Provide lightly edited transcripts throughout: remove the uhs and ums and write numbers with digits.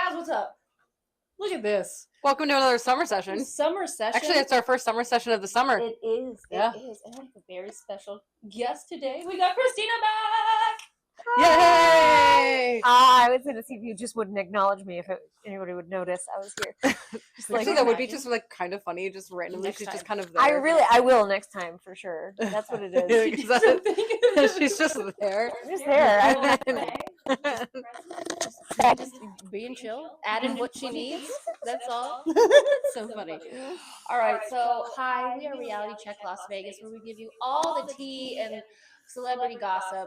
guys, what's up? Look at this. Welcome to another summer session. Summer session. Actually, it's our first summer session of the summer. It is. Yeah. It is. And we have a very special guest today. We got Christina back. Yay! I was going to see if you just wouldn't acknowledge me if anybody would notice I was here. Just like, that would be just like kind of funny, just randomly. Next She's time. just kind of there. I will next time for sure. That's what it is. She's just there. I'm just there. Just being chill, adding what she needs. That's all. So funny. All right, so hi, we are Reality Check Las Vegas, where we give you all the tea and celebrity gossip.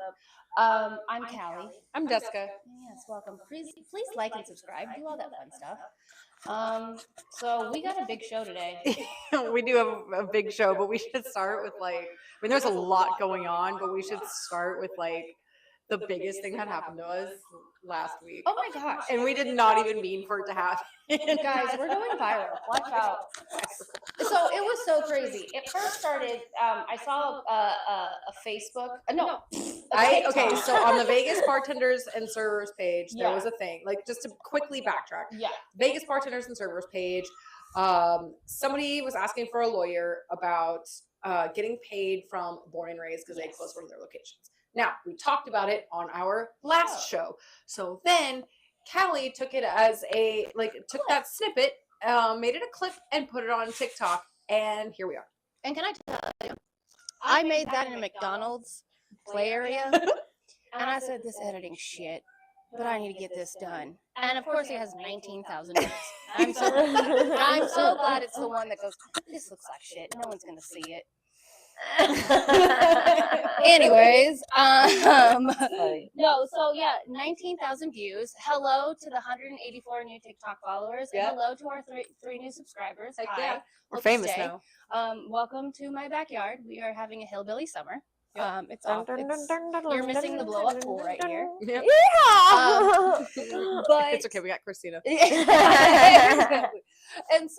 I'm Kallie. I'm Jessica. Yes, welcome. Please like and subscribe. Do all that fun stuff. So we got a big show today. We do have a big show, but we should start with there's a lot going on, but we should start with the biggest thing that happened to us last week. Oh my gosh. And we did not even mean for it to happen. Guys, we're going viral. Watch out. So it was so crazy. It first started, I saw a Facebook, Okay, so on the Vegas bartenders and servers page, there was a thing, just to quickly backtrack. Yeah. Vegas bartenders and servers page, somebody was asking for a lawyer about getting paid from Born and Raised because they closed one of their locations. Now, we talked about it on our last show. So then Kallie took it as took that snippet, made it a clip and put it on TikTok. And here we are. And can I tell you, I made that in a McDonald's play area. And I said, this editing shit, but I need to get this done. And of course, it has 19,000 views. I'm so glad it's the one that goes, this looks like shit. No one's going to see it. Anyways, no, so yeah, 19,000 views. Hello to the 184 new TikTok followers. And hello to our three new subscribers. Heck Hi. yeah. We're famous now. Welcome to my backyard. We are having a hillbilly summer. It's off. You're missing the blow up pool right here. Yep. Yeah. But It's okay. We got Christina. And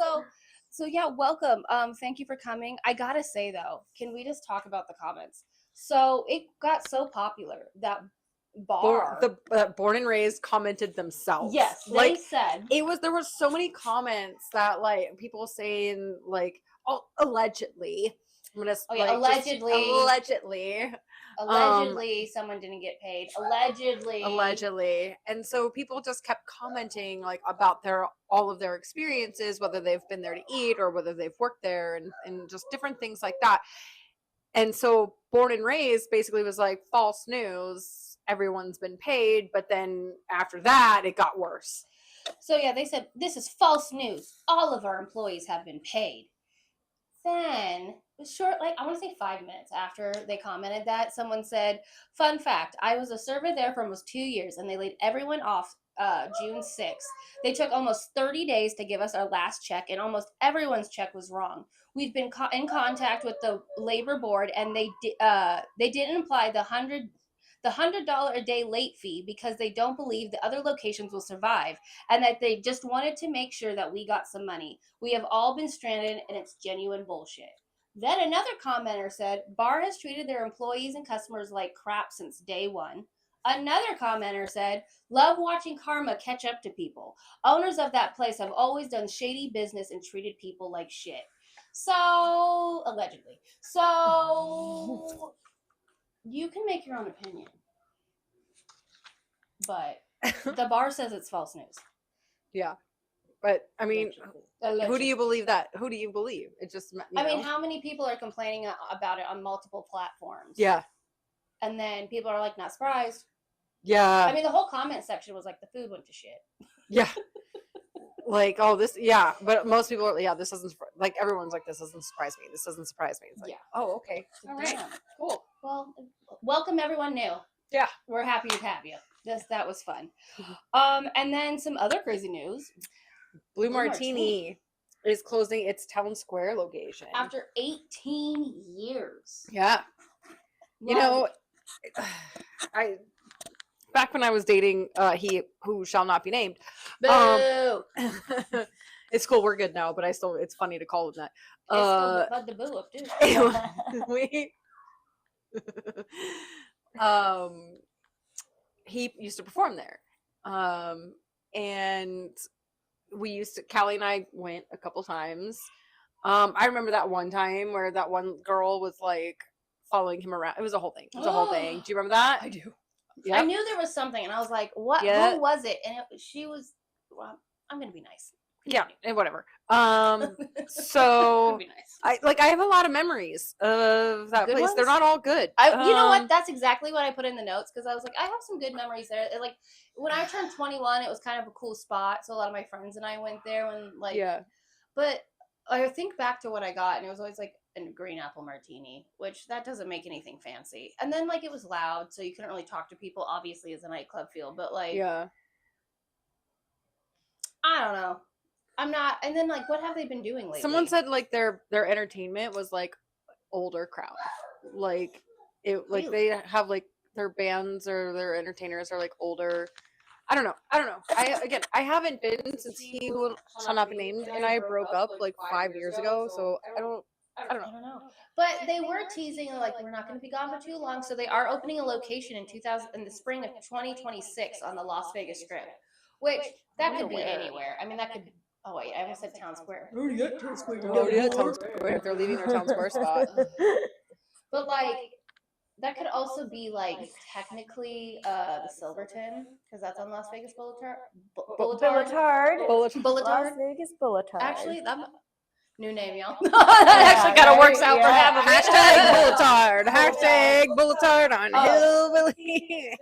so yeah, welcome. Thank you for coming. I gotta say though, can we just talk about the comments? So it got so popular that Born and Raised commented themselves. Yes, they said there was so many comments that people saying allegedly. I'm gonna allegedly someone didn't get paid. Allegedly. And so people just kept commenting about all of their experiences, whether they've been there to eat or whether they've worked there and just different things like that. And so Born and Raised basically was false news. Everyone's been paid, but then after that it got worse. So yeah, they said this is false news. All of our employees have been paid. Then short, I want to say 5 minutes after they commented that, someone said, fun fact, I was a server there for almost 2 years and they laid everyone off June 6th. They took almost 30 days to give us our last check and almost everyone's check was wrong. We've been in contact with the labor board and they didn't apply the $100 a day late fee because they don't believe the other locations will survive and that they just wanted to make sure that we got some money. We have all been stranded and it's genuine bullshit. Then another commenter said, Bar has treated their employees and customers like crap since day one. Another commenter said, love watching karma catch up to people. Owners of that place have always done shady business and treated people like shit. So, allegedly. So, you can make your own opinion. But the bar says it's false news. Yeah. But, I mean, Allegedly. who do you believe that? Who do you believe? It just, I mean, how many people are complaining about it on multiple platforms? Yeah. And then people are not surprised. Yeah. I mean, the whole comment section was the food went to shit. Yeah. But most people are, this doesn't, everyone's this doesn't surprise me. This doesn't surprise me. It's oh, okay. All right. Cool. Well, welcome everyone new. Yeah. We're happy to have you. That was fun. And then some other crazy news. Blue Martini is closing its Town Square location. After 18 years. Yeah. Wow. Back when I was dating he who shall not be named. Boo! It's cool, we're good now, but it's funny to call him that. It's still the boo up, dude. He used to perform there. and Kallie and I went a couple times. I remember that one time where that one girl was like following him around. It was a whole thing. Do you remember that? I do. Yeah. I knew there was something, and I was like, "What? Yeah. Who was it?" And she was. Well, I'm gonna be nice. Yeah, and whatever. So Be nice. I have a lot of memories of that Good place. ones? They're not all good. You know what? That's exactly what I put in the notes because I was like, I have some good memories there. Like when I turned 21, it was kind of a cool spot. So a lot of my friends and I went there when like. Yeah. But I think back to what I got, and it was always like a green apple martini, which that doesn't make anything fancy. And then like it was loud, so you couldn't really talk to people. Obviously, as a nightclub feel, but like Yeah. I don't know. I'm not. And then like, what have they been doing lately? Someone said like their entertainment was like older crowd, like it like Really? they have like their bands or their entertainers are like older. I don't know. I haven't been since he shall not be named and I broke up like 5 years ago, so I don't know. But they were teasing like we're not going to be gone for too long, so they are opening a location in the spring of 2026 on the Las Vegas Strip, which that could be anywhere. I mean, that could. Oh wait, I almost said Town Square. Oh yeah, Town Square. They're leaving their Town Square spot. But like that could also be like technically the Silverton because that's on Las Vegas Boulevard. Boulevard. Las Vegas Boulevard. Actually, that new name, y'all. That actually kind of works out for having Hashtag Boulevard on Hillbilly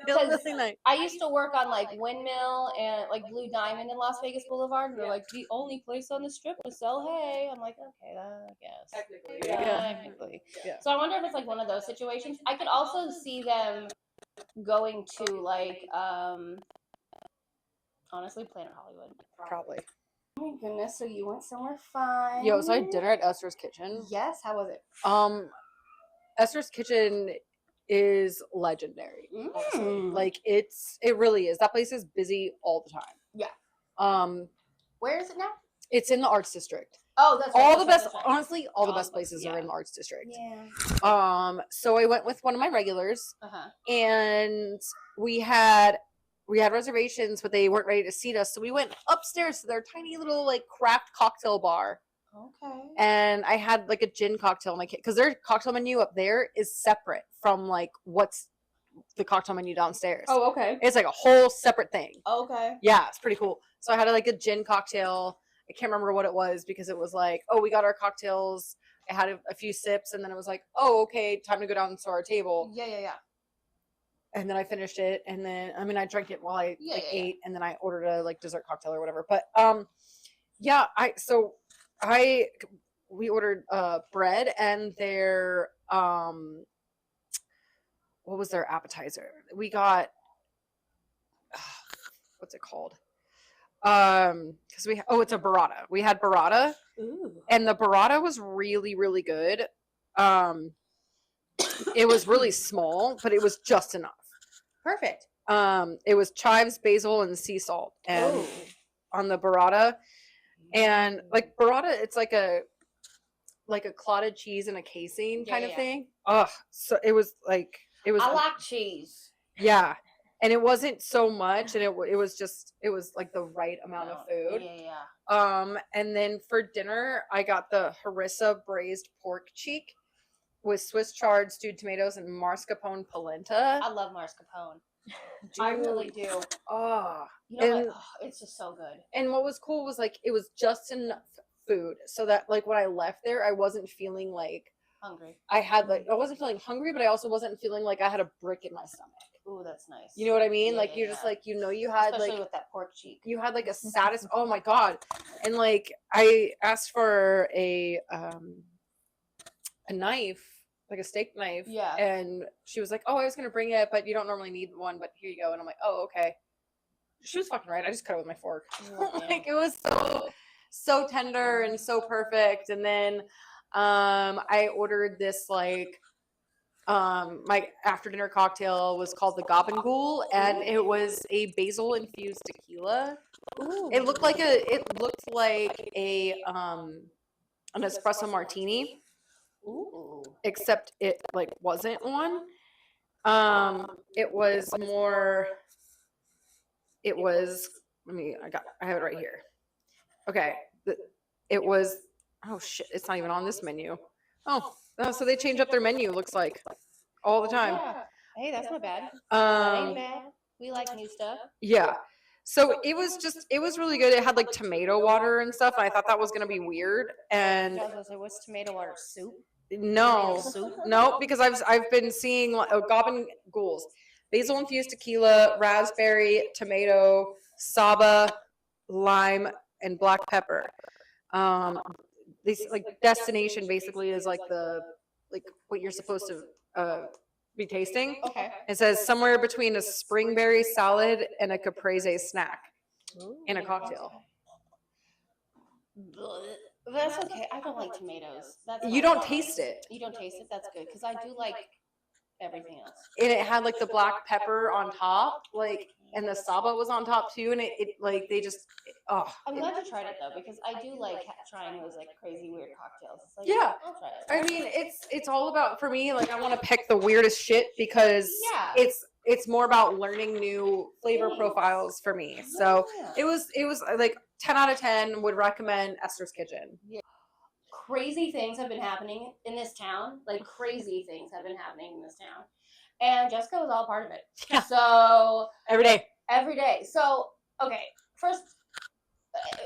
Night. I used to work on like Windmill and like Blue Diamond in Las Vegas Boulevard, and they're like the only place on the strip to sell hay. I'm like, okay, I guess. Technically. Yeah. So I wonder if it's like one of those situations. I could also see them going to like honestly Planet Hollywood. Probably. Oh my goodness, so you went somewhere fun. Yo, so I had dinner at Esther's Kitchen. Yes, how was it? Esther's Kitchen is legendary. Like it really is. That place is busy all the time. Yeah. Where is it now? It's in the Arts District. Oh, that's all right, the that's best. right. Honestly, all the best places are in the Arts District. Yeah. So I went with one of my regulars, Uh-huh. and we had reservations, but they weren't ready to seat us. So we went upstairs to their tiny little like craft cocktail bar. Okay. And I had like a gin cocktail in my kit because their cocktail menu up there is separate from like what's the cocktail menu downstairs. Oh, okay. It's like a whole separate thing. Okay. Yeah, it's pretty cool. So I had like a gin cocktail. I can't remember what it was because it was like, oh, we got our cocktails. I had a few sips, and then it was like, oh, okay, time to go down to our table. Yeah. And then I finished it, and then I drank it while I ate, and then I ordered a like dessert cocktail or whatever. But we ordered bread and their what was their appetizer? We got what's it called? Because it's a burrata. We had burrata. Ooh. And the burrata was really, really good. It was really small, but it was just enough. Perfect. It was chives, basil, and sea salt, and on the burrata, and like burrata, it's like a clotted cheese and a casing kind of thing. Ugh, so it was. I like cheese. Yeah, and it wasn't so much, and it was like the right amount of food. Yeah. And then for dinner, I got the harissa braised pork cheek with Swiss chard, stewed tomatoes, and mascarpone polenta. I love mascarpone. I really do. Oh, you know what? Oh, it's just so good. And what was cool was like it was just enough food so that like when I left there, I wasn't feeling like hungry. I wasn't feeling hungry, but I also wasn't feeling like I had a brick in my stomach. Ooh, that's nice. You know what I mean? Yeah, like you're just like you had especially like with that pork cheek. You had like a oh my god. And like I asked for a knife, like a steak knife. Yeah. And she was like, "Oh, I was gonna bring it, but you don't normally need one, but here you go." And I'm like, "Oh, okay." She was fucking right. I just cut it with my fork. Like it was so tender and so perfect. And then I ordered this like my after dinner cocktail was called the Gabagool, and it was a basil infused tequila. Ooh. It looked like a an espresso martini. Ooh. Except it like wasn't one. It was I have it right here. Okay. It was, oh shit, it's not even on this menu. Oh, so they change up their menu, looks like, all the time. Yeah. Hey, that's not bad. That ain't Um, bad. We like new stuff. yeah. So it was really good. It had like tomato water and stuff, and I thought that was gonna be weird. And I was gonna say, what's tomato water soup? no, Tomato soup? no, because I've been seeing gobbin ghouls, basil infused tequila, raspberry, tomato, saba, lime, and black pepper. This like destination basically is like what you're supposed to be tasting. Okay. It says somewhere between a springberry salad and a caprese snack in a cocktail. That's okay. I don't like tomatoes. That's You not don't fine. taste it. You don't taste it. That's good because I do like everything else. And it had like the black pepper on top, like, and the saba was on top too. And it like they just, oh, I'm glad you tried it though because I do like trying those like crazy weird cocktails. It's like, Yeah. I'll try it. I mean, it's all about, for me, like I want to pick the weirdest shit because Yeah. it's more about learning new flavor profiles for me. So Yeah. it was like 10 out of 10 would recommend Esther's Kitchen. Crazy things have been happening in this town. Like crazy things have been happening in this town. And Jessica was all part of it. Yeah. So Every day. every day. So, okay, first,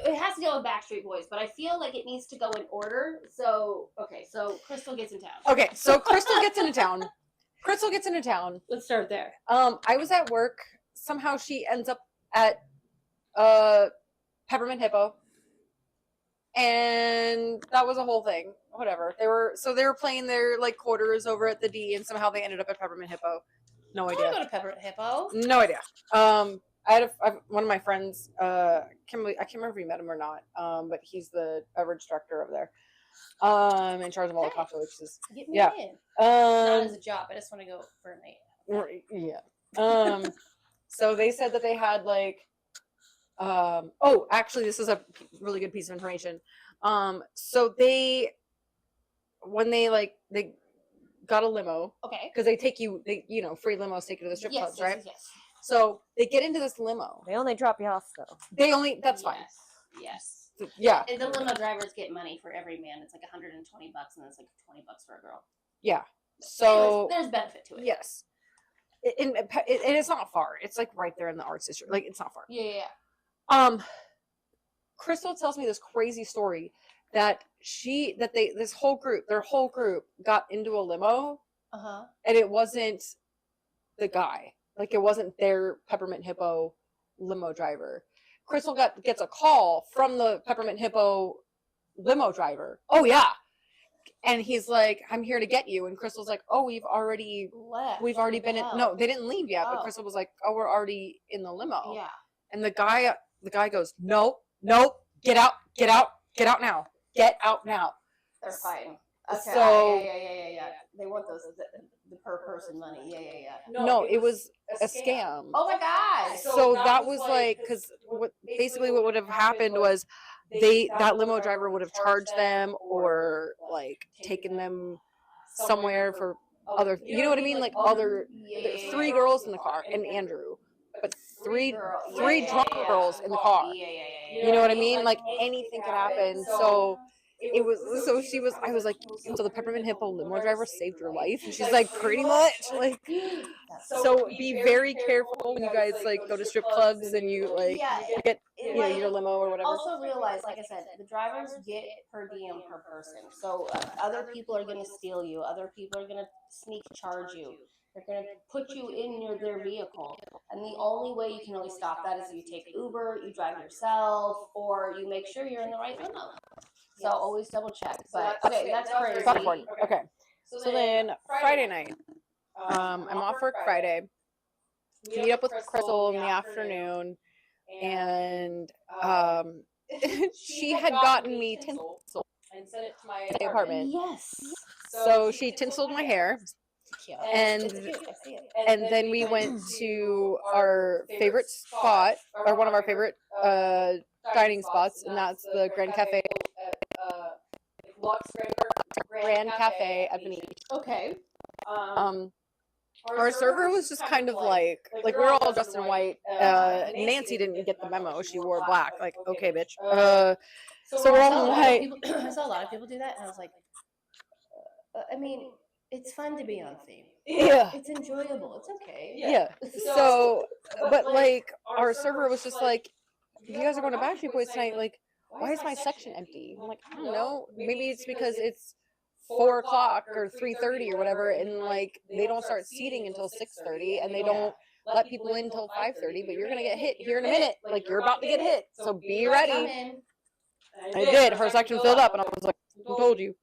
it has to deal with Backstreet Boys, but I feel like it needs to go in order. So, okay, so Crystal gets in town. Okay, so Crystal gets into town. Crystal gets into town. Let's start there. I was at work. Somehow she ends up at Peppermint Hippo. And that was a whole thing. Whatever. They were playing their like quarters over at the D, and somehow they ended up at Peppermint Hippo. No I idea. want to go to Peppermint Hippo. No idea. I had one of my friends. I can't remember if you met him or not. But he's the beverage director over there. In charge of all the cocktail waitresses. Get me Yeah. in. Not as a job. I just want to go for a night. Yeah. So they said that they had like. Actually, this is a really good piece of information. So when they got a limo, Okay. because they free limos take you to the strip clubs, right? Yes. So they get into this limo. They only drop you off though. That's fine. Yes. Yeah. And the limo drivers get money for every man. It's like $120, and it's like $20 for a girl. Yeah. So there's benefit to it. Yes. And it's not far. It's like right there in the arts district. Like it's not far. Yeah. Crystal tells me this crazy story that their whole group got into a limo. Uh-huh. And it wasn't the guy. Like it wasn't their Peppermint Hippo limo driver. Crystal gets a call from the Peppermint Hippo limo driver. Oh yeah. And he's like, I'm here to get you. And Crystal's like, oh, we've already been in. No, they didn't leave yet. But Crystal was like, oh, we're already in the limo. Yeah. And the guy goes, nope, get out now. Get out now. They're fighting. Okay. So yeah. They want the per person money. Yeah. No, it was a scam. Oh my God. So that was like, because what would have happened was that limo driver would have charged them or like taken them somewhere for other, you know what I mean? Like other, 3 girls in the car and Andrew, but three drunk girls in the car. You know what I mean? Like anything could happen. So I was like, so the Peppermint Hippo limo driver saved your life? And she's like, pretty much. Like, so be very careful when you guys like go to strip clubs and you like get your limo or whatever. Also realize, like I said, the drivers get per diem per person. So other people are going to steal you. Other people are going to sneak charge you. They're going to put you in their vehicle. And the only way you can really stop that is if you take Uber, you drive yourself, or you make sure you're in the right limo. So always double check. But okay, that's crazy. Okay. So then Friday night, I'm off work Friday. Meet up with Crystal in the afternoon, and she had gotten me tinsel and sent it to my apartment. Yes. So she tinseled my hair. And then we went to our favorite spot, or one of our favorite dining spots, and that's the Grand Cafe. Grand Cafe at Venice. Okay. Our server was just kind of like we're all dressed in white. Nancy didn't get the memo. She wore black. Like, okay, bitch. So we're all in white. I saw a lot of people do that, and I was like, I mean, it's fun to be on theme. Yeah. It's enjoyable. It's okay. Yeah. So, but like our server was just like, if you guys are going to Backstreet Boys tonight, like, why is my section empty? I'm like, I don't know. Maybe it's because it's 4 o'clock or 3:30 or whatever, and like they don't start seating until 6:30, and they don't let people in until 5:30. But you're gonna get hit here in a minute. Like, you're about to get hit, so be ready. I did. Her section filled up, and I was like, "Who told you?"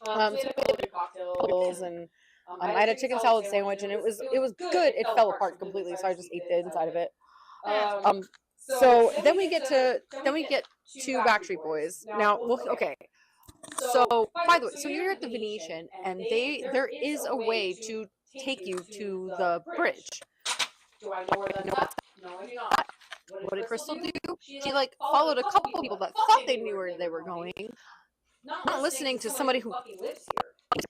So we had cocktails, and I had a chicken salad sandwich, and it was good. It fell apart completely, so I just ate the inside of it. So then we get to Backstreet Boys. Now, okay. So by the way, so you're at the Venetian, and there is a way to take you to the bridge. Do I know where that's at? No, I do not. What did Crystal do? She like followed a couple people that thought they knew where they were going, not listening to somebody who lives here.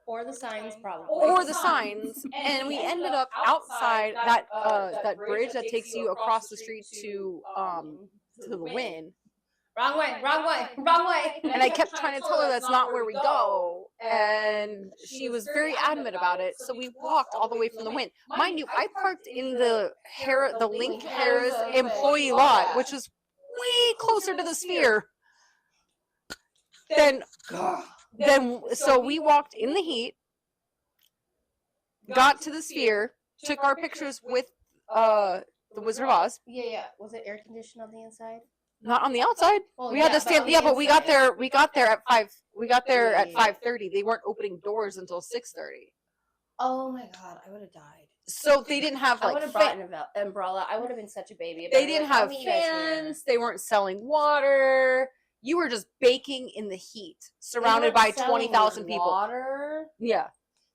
Or the signs, probably. Or the signs, and we ended up outside that bridge that takes you across the street to the Wynn. Wrong way, wrong way, wrong way. And I kept trying to tell her that's not where we go, and she was very adamant about it. So we walked all the way from the Wynn. Mind you, I parked in the Link Harris employee lot, which is way closer to the Sphere. Then so we walked in the heat, got to the Sphere, took our pictures with the Wizard of Oz. Yeah. Was it air conditioned on the inside? Not on the outside. Well, we had to stand. Yeah, but we got there. We got there at 5. We got there at 5:30. They weren't opening doors until 6:30. Oh my god, I would have died. So they didn't have like. I would have brought an umbrella. I would have been such a baby. They didn't have fans. They weren't selling water. You were just baking in the heat, surrounded by 20,000 people. Water. Yeah.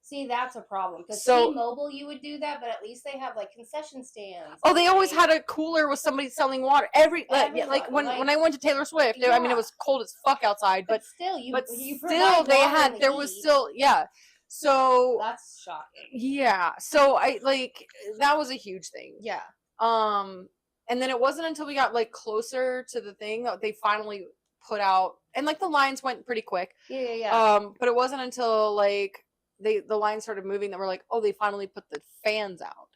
See, that's a problem. Because So, T-Mobile, you would do that, but at least they have like concession stands. Oh, they always had a cooler with somebody selling water. Like when I went to Taylor Swift, I mean, it was cold as fuck outside, but still, there was still So that's shocking. Yeah. So that was a huge thing. Yeah. And then it wasn't until we got like closer to the thing that they finally put out, and like the lines went pretty quick. Yeah. But it wasn't until like the lines started moving that we're like, oh, they finally put the fans out.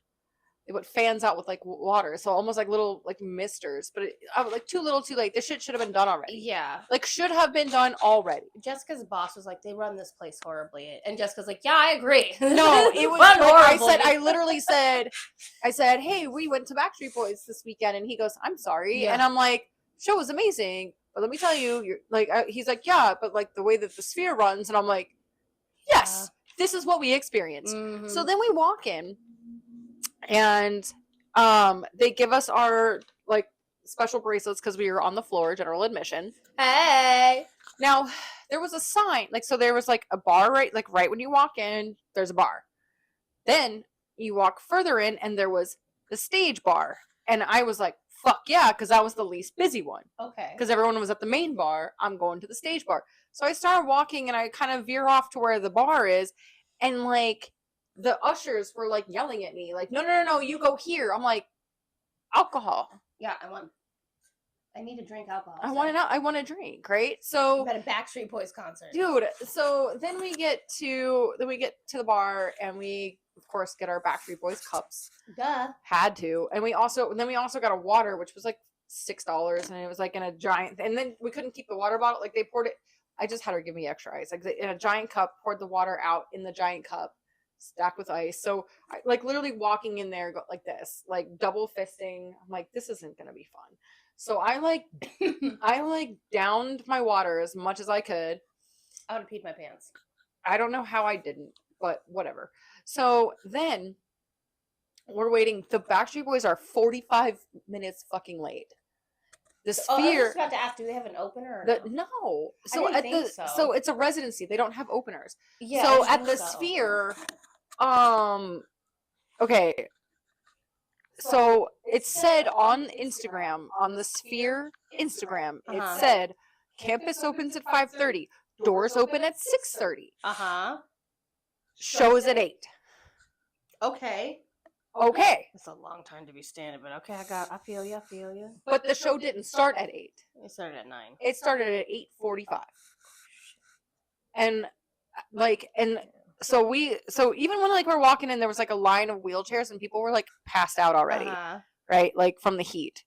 They put fans out with like water, so almost like little like misters, but like too little, too late. This shit should have been done already. Yeah, like should have been done already. Jessica's boss was like, they run this place horribly, and Jessica's like, yeah, I agree. No, it was like, I literally said, hey, we went to Backstreet Boys this weekend, and he goes, I'm sorry, and I'm like, show was amazing, but let me tell you, you're like, he's like, yeah, but like the way that the Sphere runs, and I'm like, yes, this is what we experienced. Mm-hmm. So then we walk in. And they give us our like special bracelets because we were on the floor, general admission. Hey. Now there was a sign, like, so there was like a bar right when you walk in, there's a bar. Then you walk further in and there was the stage bar. And I was like, fuck yeah, because that was the least busy one. Okay. Because everyone was at the main bar, I'm going to the stage bar. So I started walking and I kind of veer off to where the bar is, and like the ushers were like yelling at me, like, no, you go here. I'm like, alcohol. Yeah, I need to drink alcohol. I want to drink, right? So I'm at a Backstreet Boys concert. Dude, so then we get to the bar, and we of course get our Backstreet Boys cups. Duh. Had to. And we also got a water, which was like $6, and it was like in a giant, and then we couldn't keep the water bottle, like they poured it. I just had her give me extra ice. Like in a giant cup, poured the water out in the giant cup, stacked with ice. So I like literally walking in there like this, like double fisting. I'm like, this isn't gonna be fun. So I downed my water as much as I could. I would have peed my pants. I don't know how I didn't, but whatever. So then we're waiting. The Backstreet Boys are 45 minutes fucking late. The Sphere. I was just about to ask, do they have an opener? No. So so it's a residency. They don't have openers. Yeah. So at the Sphere, okay. So it said on Instagram, on the Sphere Instagram, it said campus opens at 5:30, doors open at 6:30. Uh-huh. Show is at 8. Okay. It's a long time to be standing, but okay, I feel you. But the show didn't start at 8. It started at 9. It started at 8:45. And like, and so even when like we're walking in, there was like a line of wheelchairs and people were like passed out already, right? Like from the heat.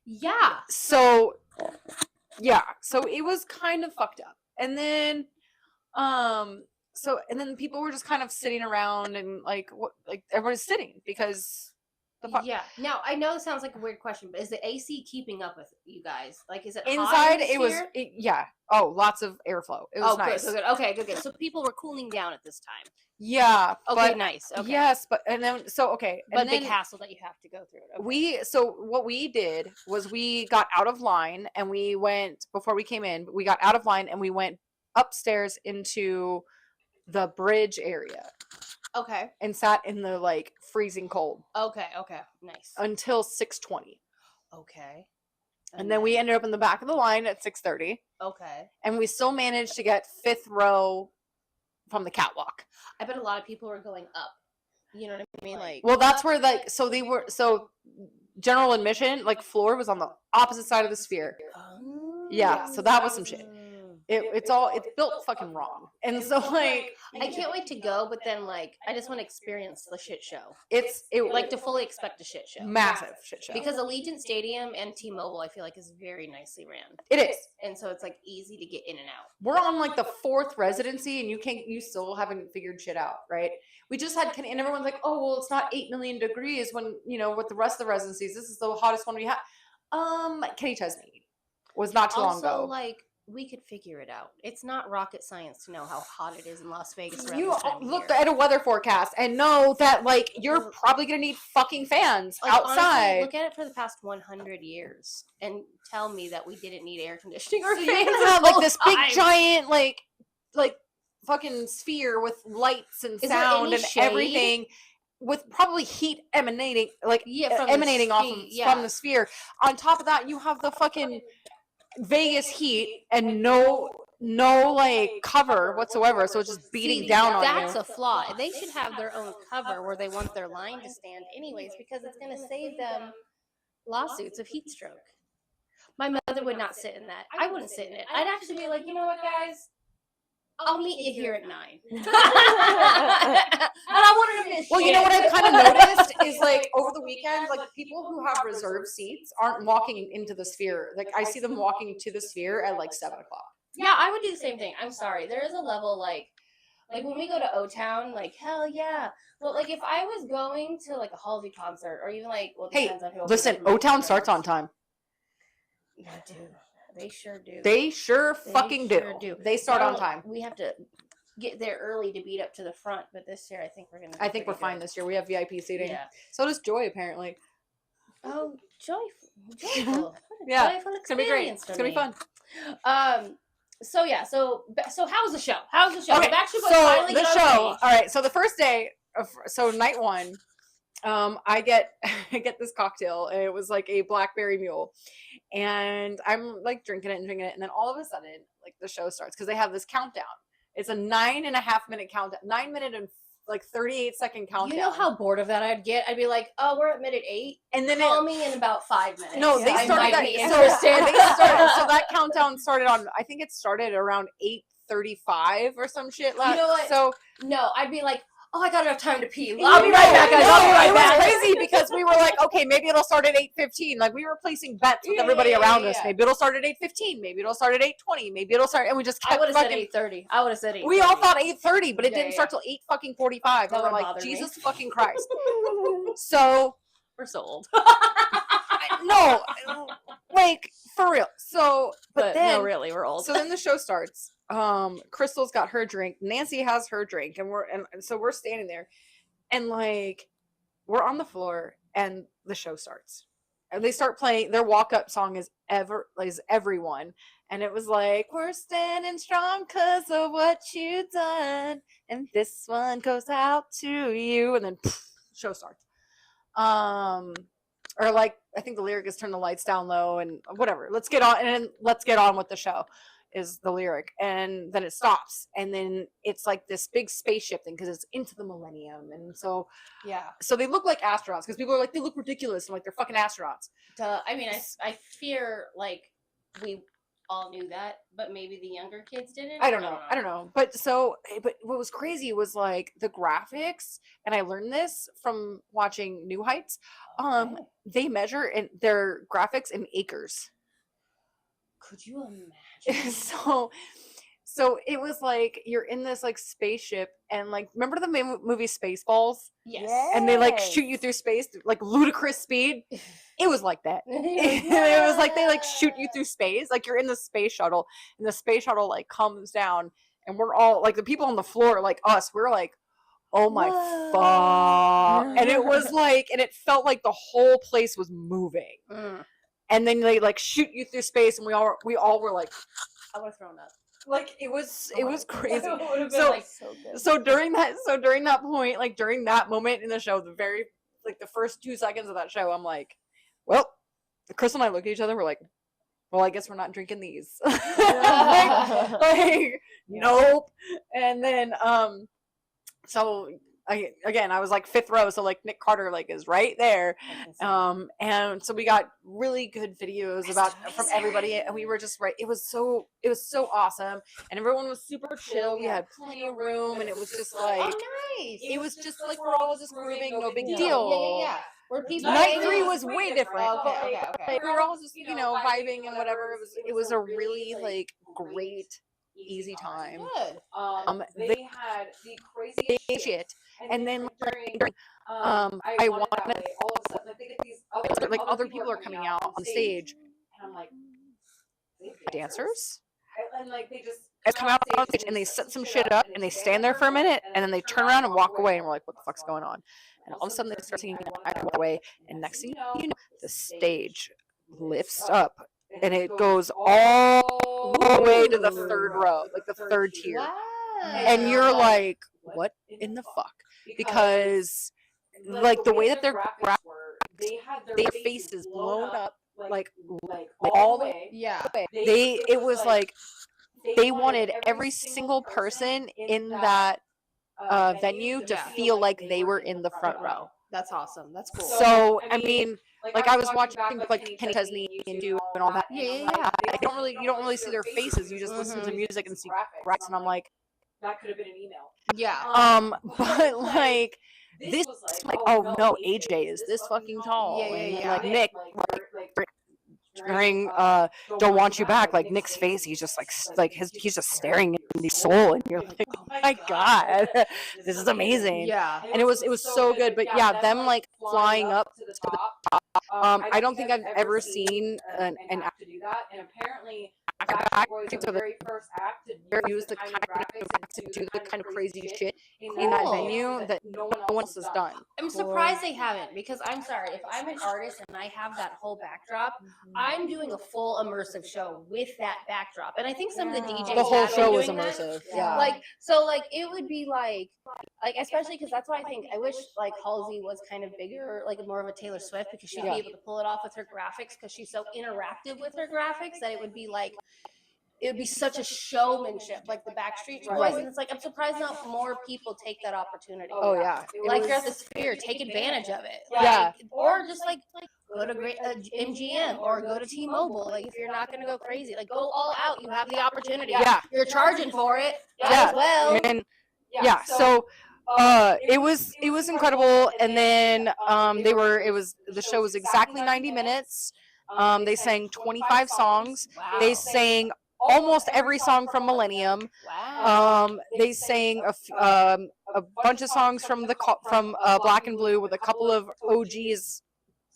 Yeah. So it was kind of fucked up. And then, and then people were just kind of sitting around and like everybody's sitting because the fuck. Yeah. Now I know it sounds like a weird question, but is the AC keeping up with you guys? Like, is it Inside? hot in It was yeah. Oh, lots of airflow. It was nice. Good. Okay, good. So people were cooling down at this time. Yeah. Okay, nice. Okay. Yes, but and then okay, but and big then hassle that you have to go through it. Okay. What we did was we got out of line and we went before we came in. We got out of line and we went upstairs into the bridge area. Okay. And sat in the like freezing cold. Okay. Nice. Until 6:20. Okay. And then we ended up in the back of the line at 6:30. Okay. And we still managed to get 5th row from the catwalk. I bet a lot of people were going up. You know what I mean? Like, well, that's where like so general admission, like floor was on the opposite side of the sphere. Yeah, so that was some shit. It's built fucking wrong. And so like I can't wait to go, but then like I just want to experience the shit show. Like to fully expect a shit show. Massive shit show. Because Allegiant Stadium and T-Mobile I feel like is very nicely ran. It is. And so it's like easy to get in and out. We're on like the 4th residency and you still haven't figured shit out, right? We just had and everyone's like, "Oh, well, it's not 8 million degrees when, with the rest of the residencies. This is the hottest one we have." Kenny Chesney was not too long ago. Also, like, we could figure it out. It's not rocket science to know how hot it is in Las Vegas. You look at a weather forecast and know that, like, you're probably going to need fucking fans outside. Honestly, look at it for the past 100 years and tell me that we didn't need air conditioning or fans. You have, like, this big, giant, like fucking sphere with lights and sound and everything. With probably heat emanating, emanating off from the sphere. On top of that, you have the fucking Vegas heat and no like cover whatsoever, so it's just beating down on you. That's a flaw. They should have their own cover where they want their line to stand anyways, because it's going to save them lawsuits of heat stroke. My mother would not sit in that. I wouldn't sit in it. I'd actually be like, you know what, guys? I'll meet you here at 9. And I wanted to miss. Well, you know what I've kind of noticed is like over the weekend, like people who have reserved seats aren't walking into the sphere. Like I see them walking to the sphere at like 7 o'clock. Yeah, I would do the same thing. I'm sorry. There is a level like when we go to O-Town, like hell yeah. Well, like if I was going to like a Halsey concert or even like hey, listen, O-Town starts on time. Yeah, dude. They sure do. They sure fucking do. They start on time. We have to get there early to beat up to the front, but this year I think we're fine this year. We have VIP seating. Yeah. So does Joy apparently. Oh, joyful. Yeah. Joyful it's gonna be great. It's gonna be fun. So how's the show? Okay, Backstreet Boys so finally the get on show. stage. All right. So the first day, night 1, I get this cocktail, and it was like a blackberry mule. And I'm like drinking it, and then all of a sudden, like the show starts because they have this countdown. It's a 9.5-minute countdown, 9 minute and like 38-second countdown. You know how bored of that I'd get? I'd be like, "Oh, we're at minute 8, and then call me in about 5 minutes." No, they started that. So that countdown started on. I think it started around 8:35 or some shit. You know what? So no, I'd be like, "Oh, I got enough time to pee. I'll be right back, guys. I'll be right back." It was crazy because we were like, okay, maybe it'll start at 8:15. Like we were placing bets with everybody around us. Maybe it'll start at 8:15. Maybe it'll start at 8:20. Maybe it'll start, and we just kept. I would have said 8:30. I would have said 8:30. We all thought 8:30, but it didn't start till 8:45. And we're like, Jesus fucking Christ. So we're so old. No, like for real. So, but then no, really, we're old. So then the show starts. Crystal's got her drink. Nancy has her drink, and so we're standing there, and like we're on the floor, and the show starts, and they start playing. Their walk-up song is Everyone, and it was like, we're standing strong 'cause of what you've done, and this one goes out to you, and then show starts. Or like I think the lyric is turn the lights down low and whatever. Let's get on with the show. is the lyric, and then it stops, and then it's like this big spaceship thing because it's into the millennium, and so they look like astronauts because people are like, they look ridiculous. I'm like, they're fucking astronauts. Duh. I mean, I fear like we all knew that, but maybe the younger kids didn't. I don't know. But what was crazy was like the graphics, and I learned this from watching New Heights. They measure in their graphics in acres. Could you imagine? So it was like you're in this like spaceship, and like, remember the movie Spaceballs? Yes. And they like shoot you through space like ludicrous speed. It was like that. It was like they like shoot you through space, like you're in the space shuttle, and the space shuttle like comes down, and we're all like, the people on the floor like us, we're like, oh my fuck. And it was like, and it felt like the whole place was moving. And then they like shoot you through space, and we all were like, I would have thrown up. Like it was crazy. So during that point, like during that moment in the show, the first 2 seconds of that show, I'm like, well, Chris and I looked at each other, we're like, well, I guess we're not drinking these. like, nope. And then so I was like 5th row, so like Nick Carter like is right there. And so we got really good videos from everybody, and we were just it was so awesome, and everyone was super chill. We had plenty of room, and it was just like, oh, nice. It was just like we're all just grooving, no big deal. Yeah. Were people Night 3 was way different. Okay. We were all just vibing and whatever. It was a really like great, easy time. Good. They had the craziest shit. And then during I wanted, all of a sudden, like, they get these other people are coming out on stage, and I'm like, dancers? And like they just come out on stage and they set some shit up, and they stand there for a minute, and then they turn around and walk away, and we're like, what the fuck's going on? And all of a sudden they start singing I Walk Away, and next thing you know, the stage lifts up, and it goes all the way to the 3rd row, like the 3rd tier. Wow. And you're like, what in the fuck? Because like the way that their their faces blown up like all the way. Yeah. It was like they wanted every single person in that venue to feel like they were in the front row. That's awesome. That's cool. So I mean, like I was watching like Kenny Chesney and do and all that. Yeah. You don't really see their faces. You just listen to music and see graphics, and I'm like, that could have been an email. Yeah. But like this was like, oh no, AJ is this fucking tall. Yeah. And like Nick, during Don't Want You Back, like Nick's face, he's just like he's just staring in the soul, and you're like, oh my god, this is amazing. Yeah. And it was so good. But yeah, them like flying up to the top. I don't think I've ever seen an act to do that, and apparently Backstreet was the very first act to use the kind of graphics to do the kind of crazy shit in that venue that no one else has done. I'm surprised they haven't, because I'm sorry, if I'm an artist and I have that whole backdrop, I'm doing a full immersive show with that backdrop. And I think some of the DJs The whole have show been was doing that. immersive. Yeah. Like it would be like especially because that's why I wish like Halsey was kind of bigger, like more of a Taylor Swift, because she'd be able to pull it off with her graphics, because she's so interactive with her graphics that it would be such a showmanship, like the Backstreet Boys. And it's like, I'm surprised not more people take that opportunity. Oh yeah. Like you're at the Sphere, take advantage of it. Yeah. Or just like go to MGM or go to T-Mobile. Like if you're not gonna go crazy, like go all out. You have the opportunity. Yeah. You're charging for it. Yeah. As well. And so it was incredible. And then the show was exactly 90 minutes. They sang 25 songs. Wow. They sang almost every song from Millennium. Wow. They sang a bunch of songs from Black and Blue, with a couple of OGs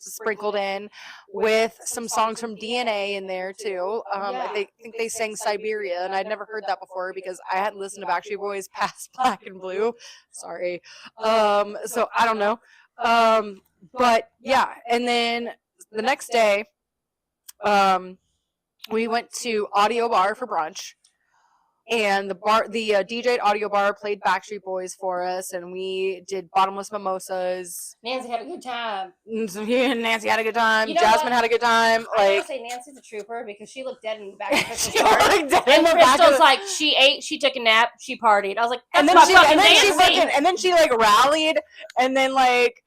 sprinkled in, with some songs from DNA in there too. I think they sang Siberia, and I'd never heard that before because I hadn't listened to Backstreet Boys past Black and Blue. Sorry. So I don't know. But yeah, and then the next day, we went to Audio Bar for brunch, and the DJ at Audio Bar played Backstreet Boys for us, and we did bottomless mimosas. Nancy had a good time. Nancy had a good time. You know Jasmine what? had a good time. I Like, gotta say, Nancy's a trooper because she looked dead in the back of Crystal's she car. looked dead in And the back of Crystal's the- like, she ate, she took a nap, she partied. I was like, that's and then my she fucking Nancy. like rallied, and then like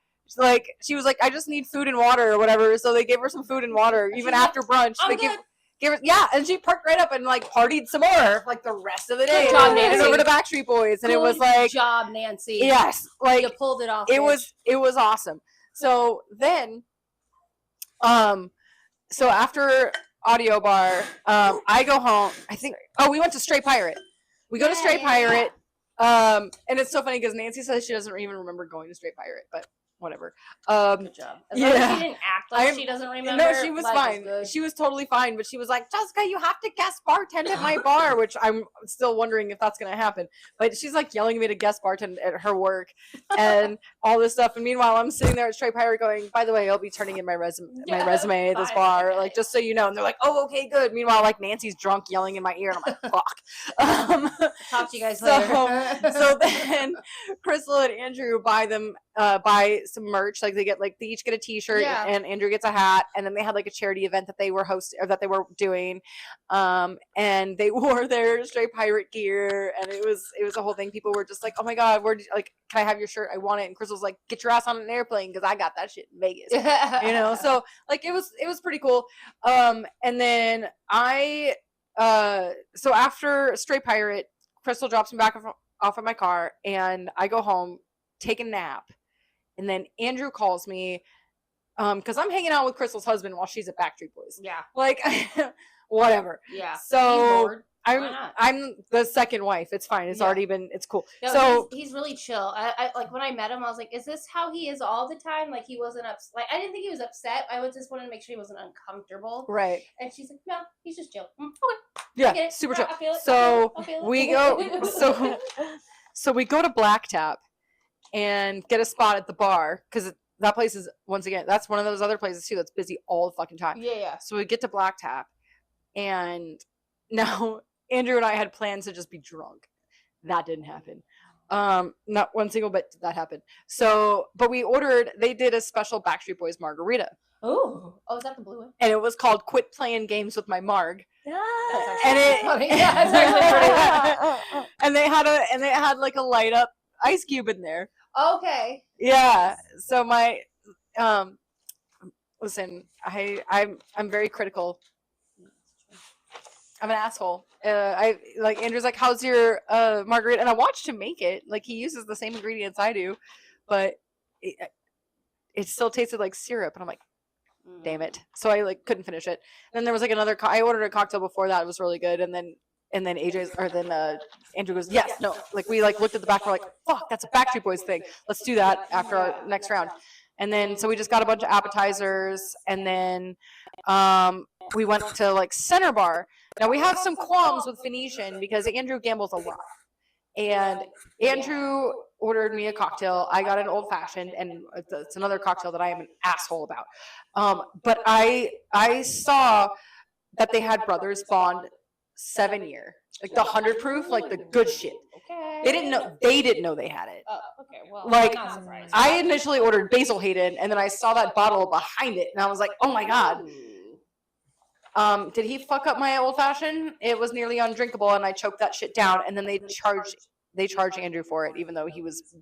she was like, I just need food and water or whatever. So they gave her some food and water even She's after brunch. I'm They good. gave her, yeah, and she perked right up and like partied some more like the rest of the day. Good job, and Nancy. over to Backstreet Boys, and it was like, Good job, Nancy. yes, like You pulled it off. it bitch. was awesome. So then, so after Audio Bar, I go home. I think. Oh, we went to Stray Pirate. We go to Stray Pirate. And it's so funny because Nancy says she doesn't even remember going to Stray Pirate, but whatever. Good job. As long as yeah. she didn't act like she doesn't remember. No, she was life fine. is good. She was totally fine, but she was like, Jessica, you have to guest bartend at my bar, which I'm still wondering if that's going to happen. But she's like yelling at me to guest bartend at her work and all this stuff. And meanwhile, I'm sitting there at Stray Pirate going, by the way, I'll be turning in my resume at this bar, like, just so you know. And they're like, oh, okay, good. Meanwhile, like, Nancy's drunk yelling in my ear, and I'm like, fuck. Talk to you guys later. So then Crystal and Andrew buy some merch. Like they each get a t-shirt, and Andrew gets a hat, and then they had like a charity event that they were doing, and they wore their Stray Pirate gear, and it was a whole thing. People were just like, oh my god, can I have your shirt? I want it. And Crystal's like, get your ass on an airplane because I got that shit in Vegas. So like it was pretty cool. And then so after Stray Pirate, Crystal drops me back off of my car, and I go home, take a nap, and then Andrew calls me because I'm hanging out with Crystal's husband while she's at Backstreet Boys. Yeah. Like, whatever. Yeah. So Why not? I'm the second wife. It's fine. It's already been. It's cool. No, so he's really chill. I like when I met him, I was like, is this how he is all the time? Like he wasn't like I didn't think he was upset. I just wanted to make sure he wasn't uncomfortable. right. And she's like, no, he's just chill. Okay. Yeah. Super chill. I feel it. So I feel it. we go. So we go to Black Tap and get a spot at the bar because that place is, once again, that's one of those other places too that's busy all the fucking time. Yeah. So we get to Black Tap, and now Andrew and I had plans to just be drunk. That didn't happen. Not one single bit did that happen. So, but they did a special Backstreet Boys margarita. Oh, is that the blue one? And it was called Quit Playing Games with My Marg. And it's actually pretty. And they had like a light up ice cube in there. Okay. Yeah. So my listen, I'm very critical. I'm an asshole. Andrew's like, how's your margarita? And I watched him make it. Like he uses the same ingredients I do, but it still tasted like syrup. And I'm like, damn it. So I like couldn't finish it. And then there was like another I ordered a cocktail before that. It was really good. And then Andrew goes, yes, no. Like we like looked at the back, we're like, fuck, that's a Backstreet Boys thing. Let's do that after our next round. And then so we just got a bunch of appetizers, and then we went to like Center Bar. Now we have some qualms with Venetian because Andrew gambles a lot. And Andrew ordered me a cocktail. I got an old fashioned, and it's another cocktail that I am an asshole about. But I saw that they had Brothers Bond 7-year, like the 100 proof, like the good shit. Okay. They didn't know they had it. Oh, okay. Well, Like, I'm not surprised. I initially ordered Basil Hayden, and then I saw that bottle behind it, and I was like, oh my god. Did he fuck up my old fashioned? It was nearly undrinkable, and I choked that shit down. And then they charged Andrew for it, even though he was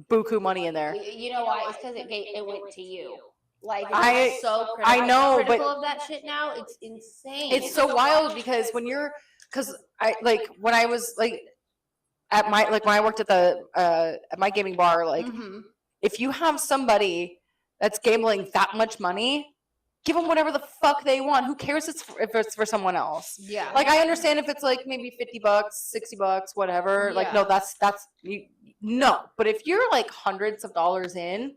buku money in there. You know why? It's because it went to you. Like I so I know, but critical of that shit now. It's insane. it's so wild because when I was like when I worked at the at my gaming bar, like if you have somebody that's gambling that much money, give them whatever the fuck they want. Who cares if it's for someone else? Yeah. Like I understand if it's like maybe $50, $60, whatever. Like no, that's no. But if you're like hundreds of dollars in,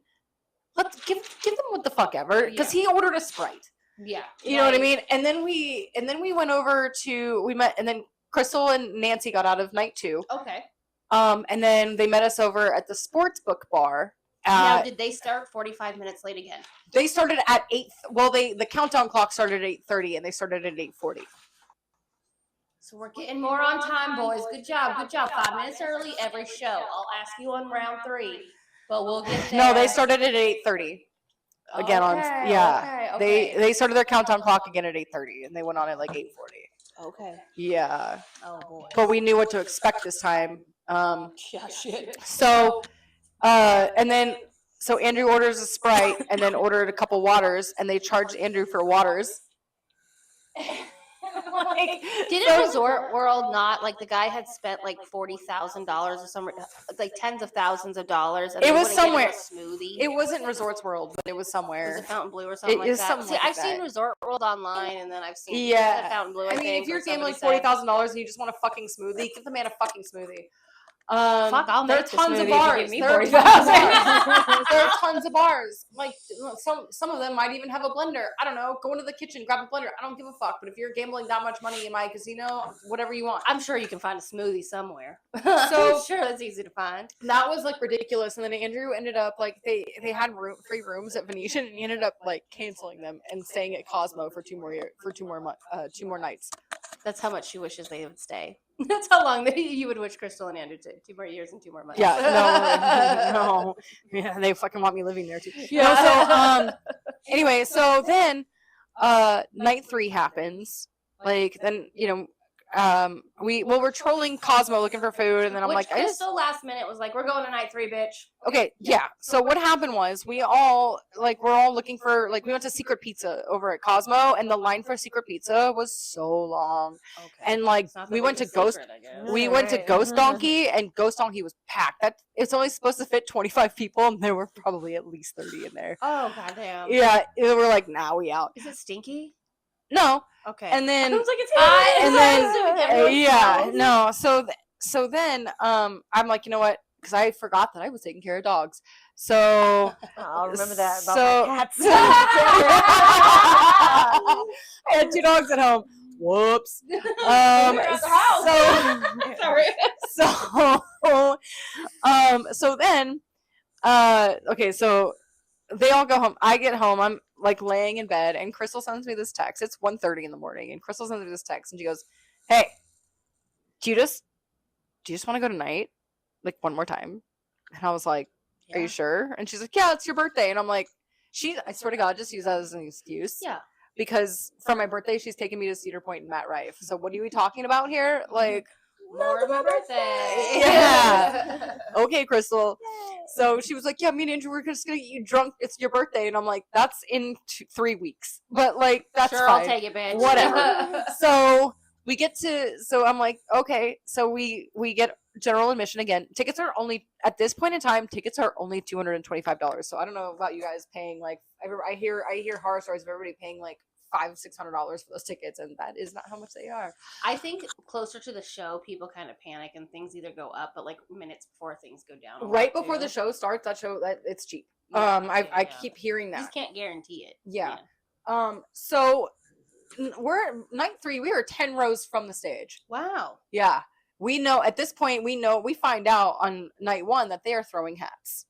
let's give them what the fuck ever. Because he ordered a Sprite. Yeah. You know what I mean? And then we went over we met, and then Crystal and Nancy got out of night 2. Okay. And then they met us over at the sports book bar. Now, did they start 45 minutes late again? They started at 8. Well, the countdown clock started at 8:30, and they started at 8:40. So we're getting more on time, boys. Good job. 5 minutes early every show. I'll ask you on round 3, but we'll get there. No, they started at 8:30. Again they started their countdown clock again at 8:30, and they went on at like 8:40. Okay. Yeah. Oh boy. But we knew what to expect this time. Yeah, shit. So Andrew orders a Sprite and then ordered a couple waters, and they charged Andrew for waters. Didn't Resort World not, like, the guy had spent like $40,000 or some, like tens of thousands of dollars, and It they was wouldn't give him somewhere. a smoothie? It wasn't Resorts World, but it was Was somewhere. it Fountain Blue or something like is that? something See, like I've seen that. Resort World online, and then I've seen Yeah. Fountain Blue. I mean, think, if you're or somebody gambling said. $40,000 and you just want a fucking smoothie, give the man a fucking smoothie. Fuck, I'll there are make the tons of smoothie if you bars. give me There are $40,000. there are tons of bars. Like some of them might even have a blender. I don't know. Go into the kitchen, grab a blender. I don't give a fuck. But if you're gambling that much money in my casino, whatever you want. I'm sure you can find a smoothie somewhere. So- I'm sure that's easy to find. That was like ridiculous. And then Andrew ended up like they had free rooms at Venetian, and he ended up like canceling them and staying at Cosmo for two more nights. That's how much she wishes they would stay. That's how long you would wish Crystal and Andrew to. 2 more years and 2 more months. Yeah, no. Yeah, they fucking want me living there too. Yeah. No, so anyway, so then night 3 happens. Like then, we're trolling Cosmo looking for food, and then I'm Which like, Crystal last minute was like, "We're going to night 3, bitch." Okay, yeah. So what happened was we're all looking for, like, we went to Secret Pizza over at Cosmo, and the line for Secret Pizza was so long. Okay. And like It's not that we big went a to Ghost secret, I guess. we went to Right. Ghost Donkey, and Ghost Donkey was packed. That it's only supposed to fit 25 people, and there were probably at least 30 in there. Oh goddamn. Yeah, we're like, nah, we out. Is it stinky? No. Okay. And then I was like, it's and then everyone yeah, smells. no. So then I'm like, you know what? Because I forgot that I was taking care of dogs. So I'll remember that about So- my cats. I had 2 dogs at home. Whoops. You're at the house. Sorry. So then, okay, so they all go home. I get home. I'm like laying in bed, and Crystal sends me this text. It's 1:30 in the morning, and Crystal sends me this text, and she goes, "Hey, do you just want to go tonight, like one more time?" And I was like, "Are you sure?" And she's like, "Yeah, it's your birthday." And I'm like, I swear to God, just use that as an excuse. Yeah. Because for my birthday, she's taking me to Cedar Point and Matt Rife. So what are we talking about here? Like, More of my birthday. Yeah. Okay, Crystal. So she was like, "Yeah, me and Andrew, we're just gonna get you drunk. It's your birthday." And I'm like, "That's in 3 weeks." But like, that's sure, fine. I'll take it, bitch. Whatever. So we get to. So I'm like, okay. So we get general admission again. Tickets are only at this point in time. Tickets are only $225. So I don't know about you guys paying like. I hear horror stories of everybody paying like $500-$600 for those tickets, and that is not how much they are. I think closer to the show, people kind of panic and things either go up, but like minutes before things go down. Right before the show starts, that it's cheap. I keep hearing You that. just can't guarantee it. Yeah. So we're night 3. We are 10 rows from the stage. Wow. Yeah. We know at this point. We find out on night 1 that they are throwing hats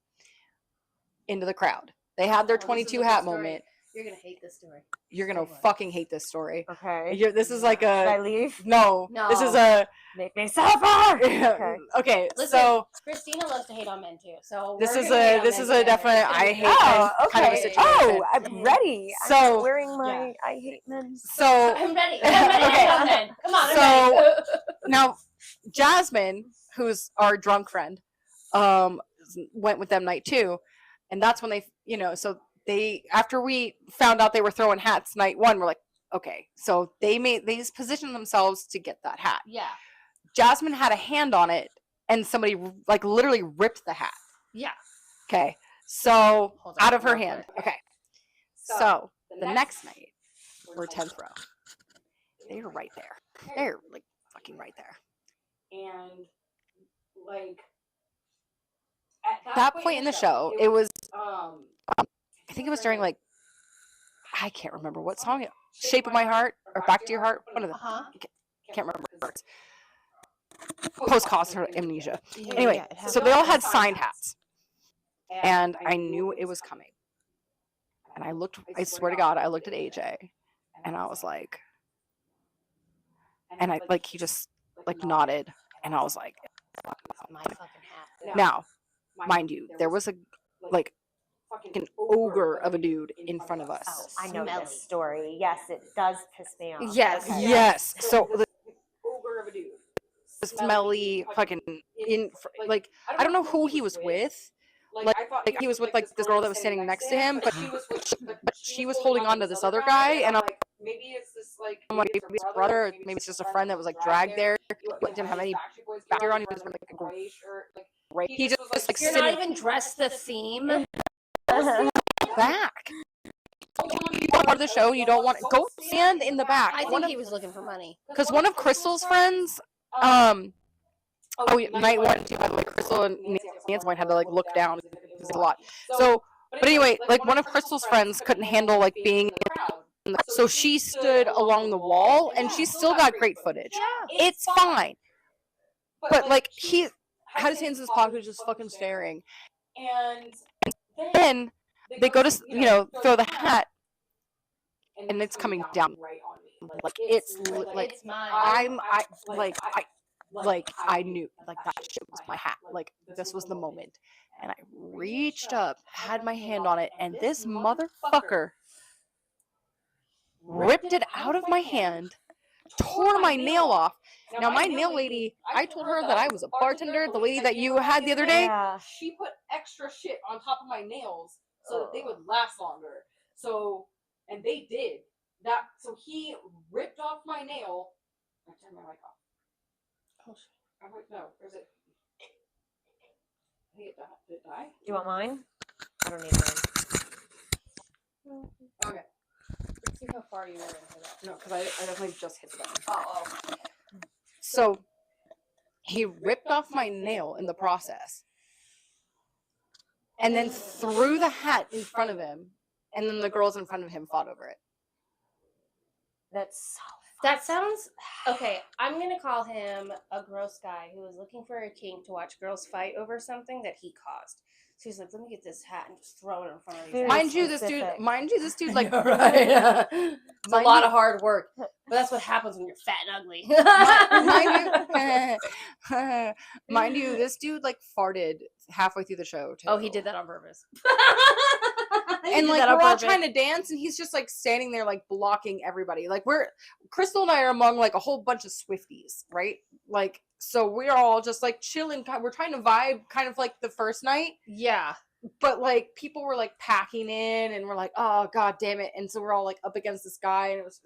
into the crowd. They had their Oh, this is 22 a good hat story. moment. You're gonna hate this story. You're gonna Say what? fucking hate this story. Okay. This is like Should I a leave? no. This is a Make me suffer. Okay. okay. Listen, So Christina loves to hate on men too. So this we're is gonna hate a on this men is a together. definite It's gonna I be hate good. men Oh, kind of a okay. situation. Oh, I'm ready. So- I'm wearing my I hate men. So I'm ready. I'm ready to hate on men. Come on, I'm So- ready. now Jasmine, who's our drunk friend, went with them night 2, and that's when they, so they, after we found out they were throwing hats night 1, we're like, okay, so they just positioned themselves to get that hat. Yeah. Jasmine had a hand on it, and somebody like literally ripped the hat. Yeah. Okay, so Hold on, out of her real hand. quick. Okay, so the next night we're 10th row. They're right there. They're like fucking right there. And like at that point in the show, it was I think it was during like I can't remember what song. Shape of My Heart or Back to Your Heart. One of them. Can't remember. Post-concert amnesia. Yeah, Anyway, yeah, it so they all had signed hats, and I knew it was coming. And I swear to God, I looked at AJ, and I was like, And I like he just like nodded, and I was like, My fucking hat. now, mind you, there was a like an ogre of a dude in front of Oh, us. I know Smelly. this story. Yes, it does piss me off. Yes. Okay. Yes. So the Ogre of a dude. smelly fucking like I don't know who he was with. Like he was with like this girl that was standing next to him, but she was holding on to this other guy, and I'm maybe it's this like like, maybe it's brother, or maybe it's just a friend that was like dragged there. Didn't have any back gear on. He was wearing like a gray shirt. Like he just was like You're sitting not even dressed the theme. back. You are part of the show. You don't want go stand in the back. I think he was looking for money. Because one of Crystal's friends, night 1 too, by the way, Crystal and Nancy might have to like look down. It's a lot. So, but anyway, like one of Crystal's friends couldn't handle like being in the, so she stood along the wall, and she still got great footage. It's fine. But like he had his hands in his pocket, just fucking staring. And Then they go to throw the hat, and it's coming down. Like it's like It's mine. I knew like that shit was my hat. Like this was the moment, and I reached up, had my hand on it, and this motherfucker ripped it out of my hand, tore my nail off. Now my nail lady, I told her that I was a bartender, the lady that you had the other day. Yeah. she put extra shit on top of my nails so that they would last longer. So, and they did that. So he ripped off my nail. I turned my mic off. Oh, no, is it? Did it die? Do you want mine? I don't need mine. Okay. Let's see how far you were into that. No, because I definitely just hit the button. Oh. So he ripped off my nail in the process, and then threw the hat in front of him, and then the girls in front of him fought over it. That's so That sounds okay. I'm gonna call him a gross guy who was looking for a kink to watch girls fight over something that he caused. So he's like, "Let me get this hat and just throw it in front of these." Very guys." Mind you, this dude, like, right? It's a Mind lot you- of hard work, but that's what happens when you're fat and ugly. mind you, this dude like farted halfway through the show too. Oh, he did that on purpose. And like we're all trying to dance, and he's just like standing there like blocking everybody. Like Crystal and I are among like a whole bunch of Swifties, right? Like so we're all just like chilling. We're trying to vibe, kind of like the first night. Yeah. But like people were like packing in, and we're like, oh god damn it! And so we're all like up against this guy, and it was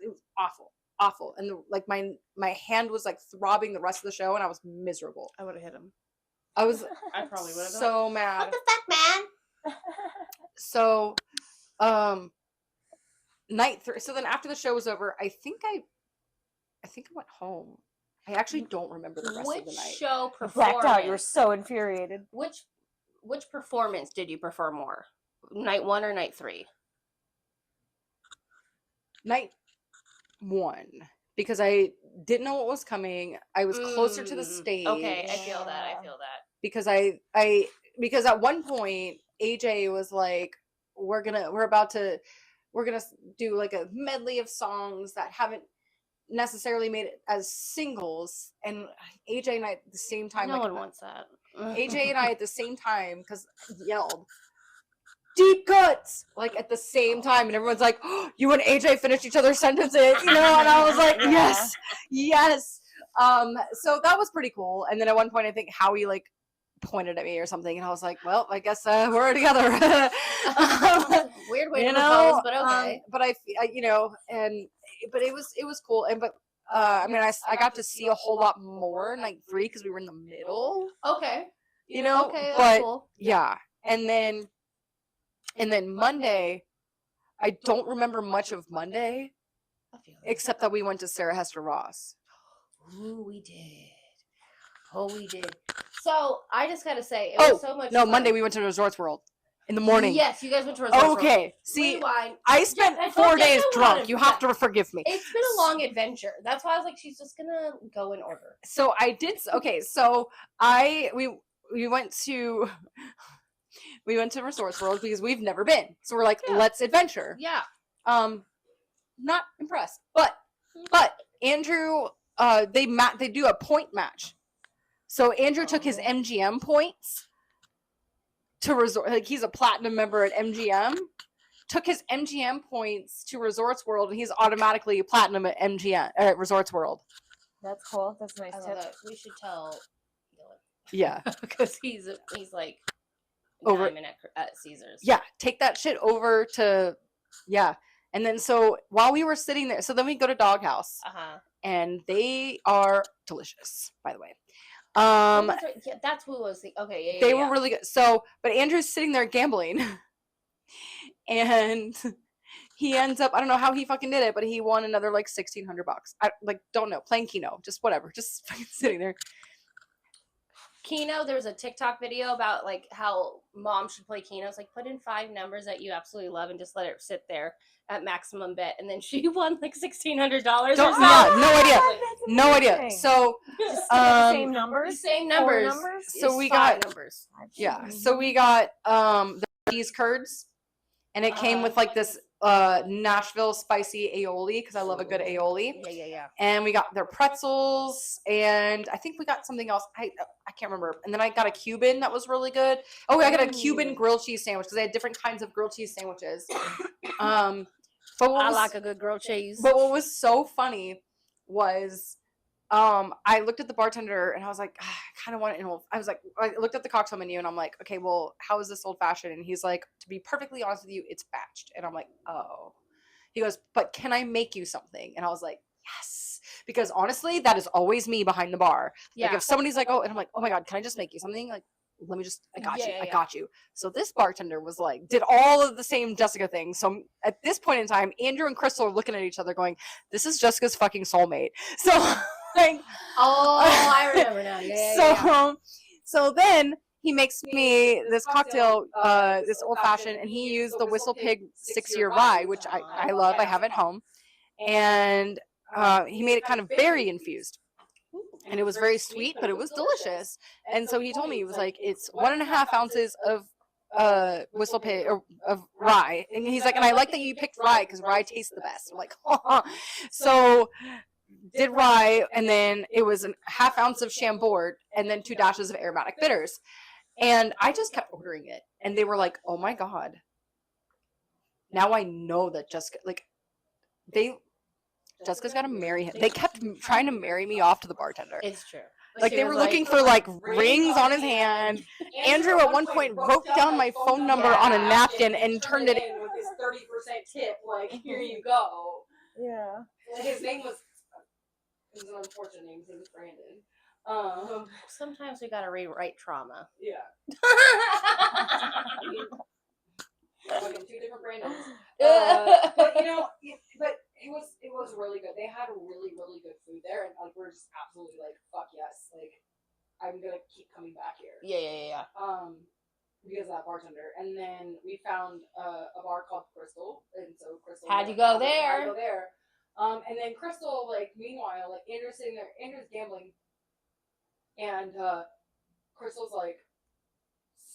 awful. And like my hand was like throbbing the rest of the show, and I was miserable. I would have hit him. I was I probably would have. so mad. What the fuck, man? So, night 3. So then after the show was over, I think I went home. I actually don't remember the rest of the Which night. show blacked out. You were performance? so infuriated. Which performance did you prefer more? Night 1 or night 3? Night 1, because I didn't know what was coming. I was closer to the stage. Okay, I feel that. Because because at one point AJ was like, we're gonna do like a medley of songs that haven't necessarily made it as singles, and AJ and I at the same time, No like, one wants that. AJ and I at the same time, because yelled deep cuts like at the same time, and everyone's like, oh, you and AJ finished each other's sentences, and I was like, yes. So that was pretty cool. And then at one point I think Howie like pointed at me or something, and I was like, well, I guess we're together. Weird way to propose, but okay. But but it was cool. And but I mean, I got to see a whole lot more night 3 because we were in the middle. Okay. Okay, But that's cool. yeah, and then Monday, I don't remember much of Monday except that we went to Sarah Hester Ross. Ooh, we did. Oh, we did. So I just gotta say, it was so much fun. Monday we went to Resorts World in the morning. Yes, you guys went to Resorts World. Okay, see, Rewind. I spent I 4 told you days it's a lot drunk. of- You have to forgive me. It's been a long adventure. That's why I was like, she's just gonna go in order. So I did. Okay, so we went to Resorts World because we've never been. So we're like, let's adventure. Yeah. Not impressed, but Andrew they do a point match. So Andrew took his MGM points to resort. Like he's a platinum member at MGM. Took his MGM points to Resorts World, and he's automatically platinum at MGM at Resorts World. That's cool. That's a nice I love tip. that. We should tell Dylan. Yeah, Because he's like Over- diamond at Caesars. yeah. Take that shit over to, yeah. And then so while we were sitting there, so then we go to Doghouse, and they are delicious, by the way. Yeah, that's who was the okay. Yeah, They were really good. So, but Andrew's sitting there gambling, and he ends up, I don't know how he fucking did it, but he won another like $1,600. I like don't know, playing Keno, just whatever, just fucking sitting there. Keno, there was a TikTok video about like how mom should play Keno. It's like put in 5 numbers that you absolutely love and just let it sit there at maximum bet. And then she won like $1,600 or something. No idea. So the same numbers. Same numbers. So It's we 5 got numbers. So we got the cheese curds, and it came with like this Nashville spicy aioli because I love a good aioli. Yeah. And we got their pretzels, and I think we got something else. I can't remember. And then I got a Cuban that was really good. Oh, I got a Cuban grilled cheese sandwich because they had different kinds of grilled cheese sandwiches. But I like a good grilled cheese. But what was so funny was I looked at the bartender and I was like, I kind of want it in old. I was like, I looked at the cocktail menu and I'm like, okay, well, how is this old fashioned? And he's like, to be perfectly honest with you, it's batched. And I'm like, oh. He goes, but can I make you something? And I was like, yes. Because honestly, that is always me behind the bar. Like if somebody's like, oh, and I'm like, oh my God, can I just make you something? Like, let me just, I got you. So this bartender was like, did all of the same Jessica things. So at this point in time, Andrew and Crystal are looking at each other going, this is Jessica's fucking soulmate. So like, I remember now. So then he makes me this cocktail, this old fashioned, and he used the Whistle Pig 6-year rye, which I love. I have at home. And he made it kind of berry infused. And it was very sweet, but it was delicious. And so he told me, he was like, it's 1.5 ounces of Whistle Pig or of rye. And he's like, and I like that you picked rye because rye tastes the best. I'm like, so did rye, and then it was a 1/2 ounce of Chambord, and then 2 dashes of aromatic bitters. And I just kept ordering it, and they were like, oh my God. Now I know that Jessica, like, Jessica's got to marry him. They kept trying to marry me off to the bartender. It's true. Like they were looking for like rings on his hand. Andrew at one point wrote down my phone number on a napkin and turned it in with his 30% tip. Like, here you go. Yeah. His name was, it was an unfortunate name. His name was Brandon. Sometimes we gotta rewrite trauma. Yeah. Fucking 2 different Brandons. But you know, but it was really good. They had really, really good food there, and like we're just absolutely like, fuck yes, like I'm gonna keep coming back here. Yeah. Because of that bartender. And then we found a bar called Crystal, and so Crystal Had to go there. there. And then Crystal, like meanwhile, like Andrew's sitting there, Andrew's gambling, and Crystal's like,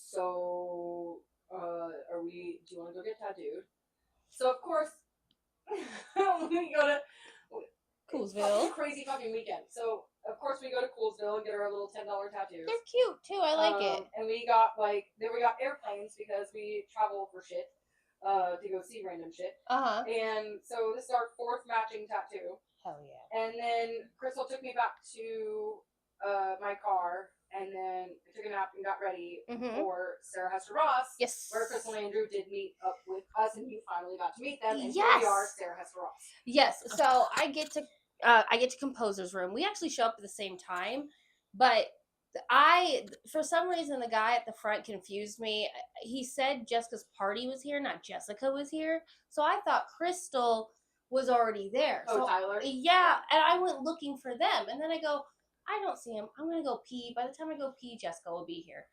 so do you want to go get tattooed? So of course we go to Coolsville. crazy fucking weekend. So of course we go to Coolsville and get our little $10 tattoos. They're cute too. I like it. And we got we got airplanes because we travel for shit to go see random shit. And so this is our 4th matching tattoo. Hell yeah. And then Crystal took me back to my car, and then I took a nap and got ready for Sarah Hester Ross. Yes. Where Crystal and Andrew did meet up with us, and you finally got to meet them. And Yes. here we are, Sarah Hester Ross. Yes. So I get to composer's room. We actually show up at the same time, but for some reason the guy at the front confused me. He said Jessica's party was here, not Jessica was here. So I thought Crystal was already there. Oh, so, Tyler? Yeah, and I went looking for them, and then I go, I don't see him. I'm gonna go pee. By the time I go pee, Jessica will be here.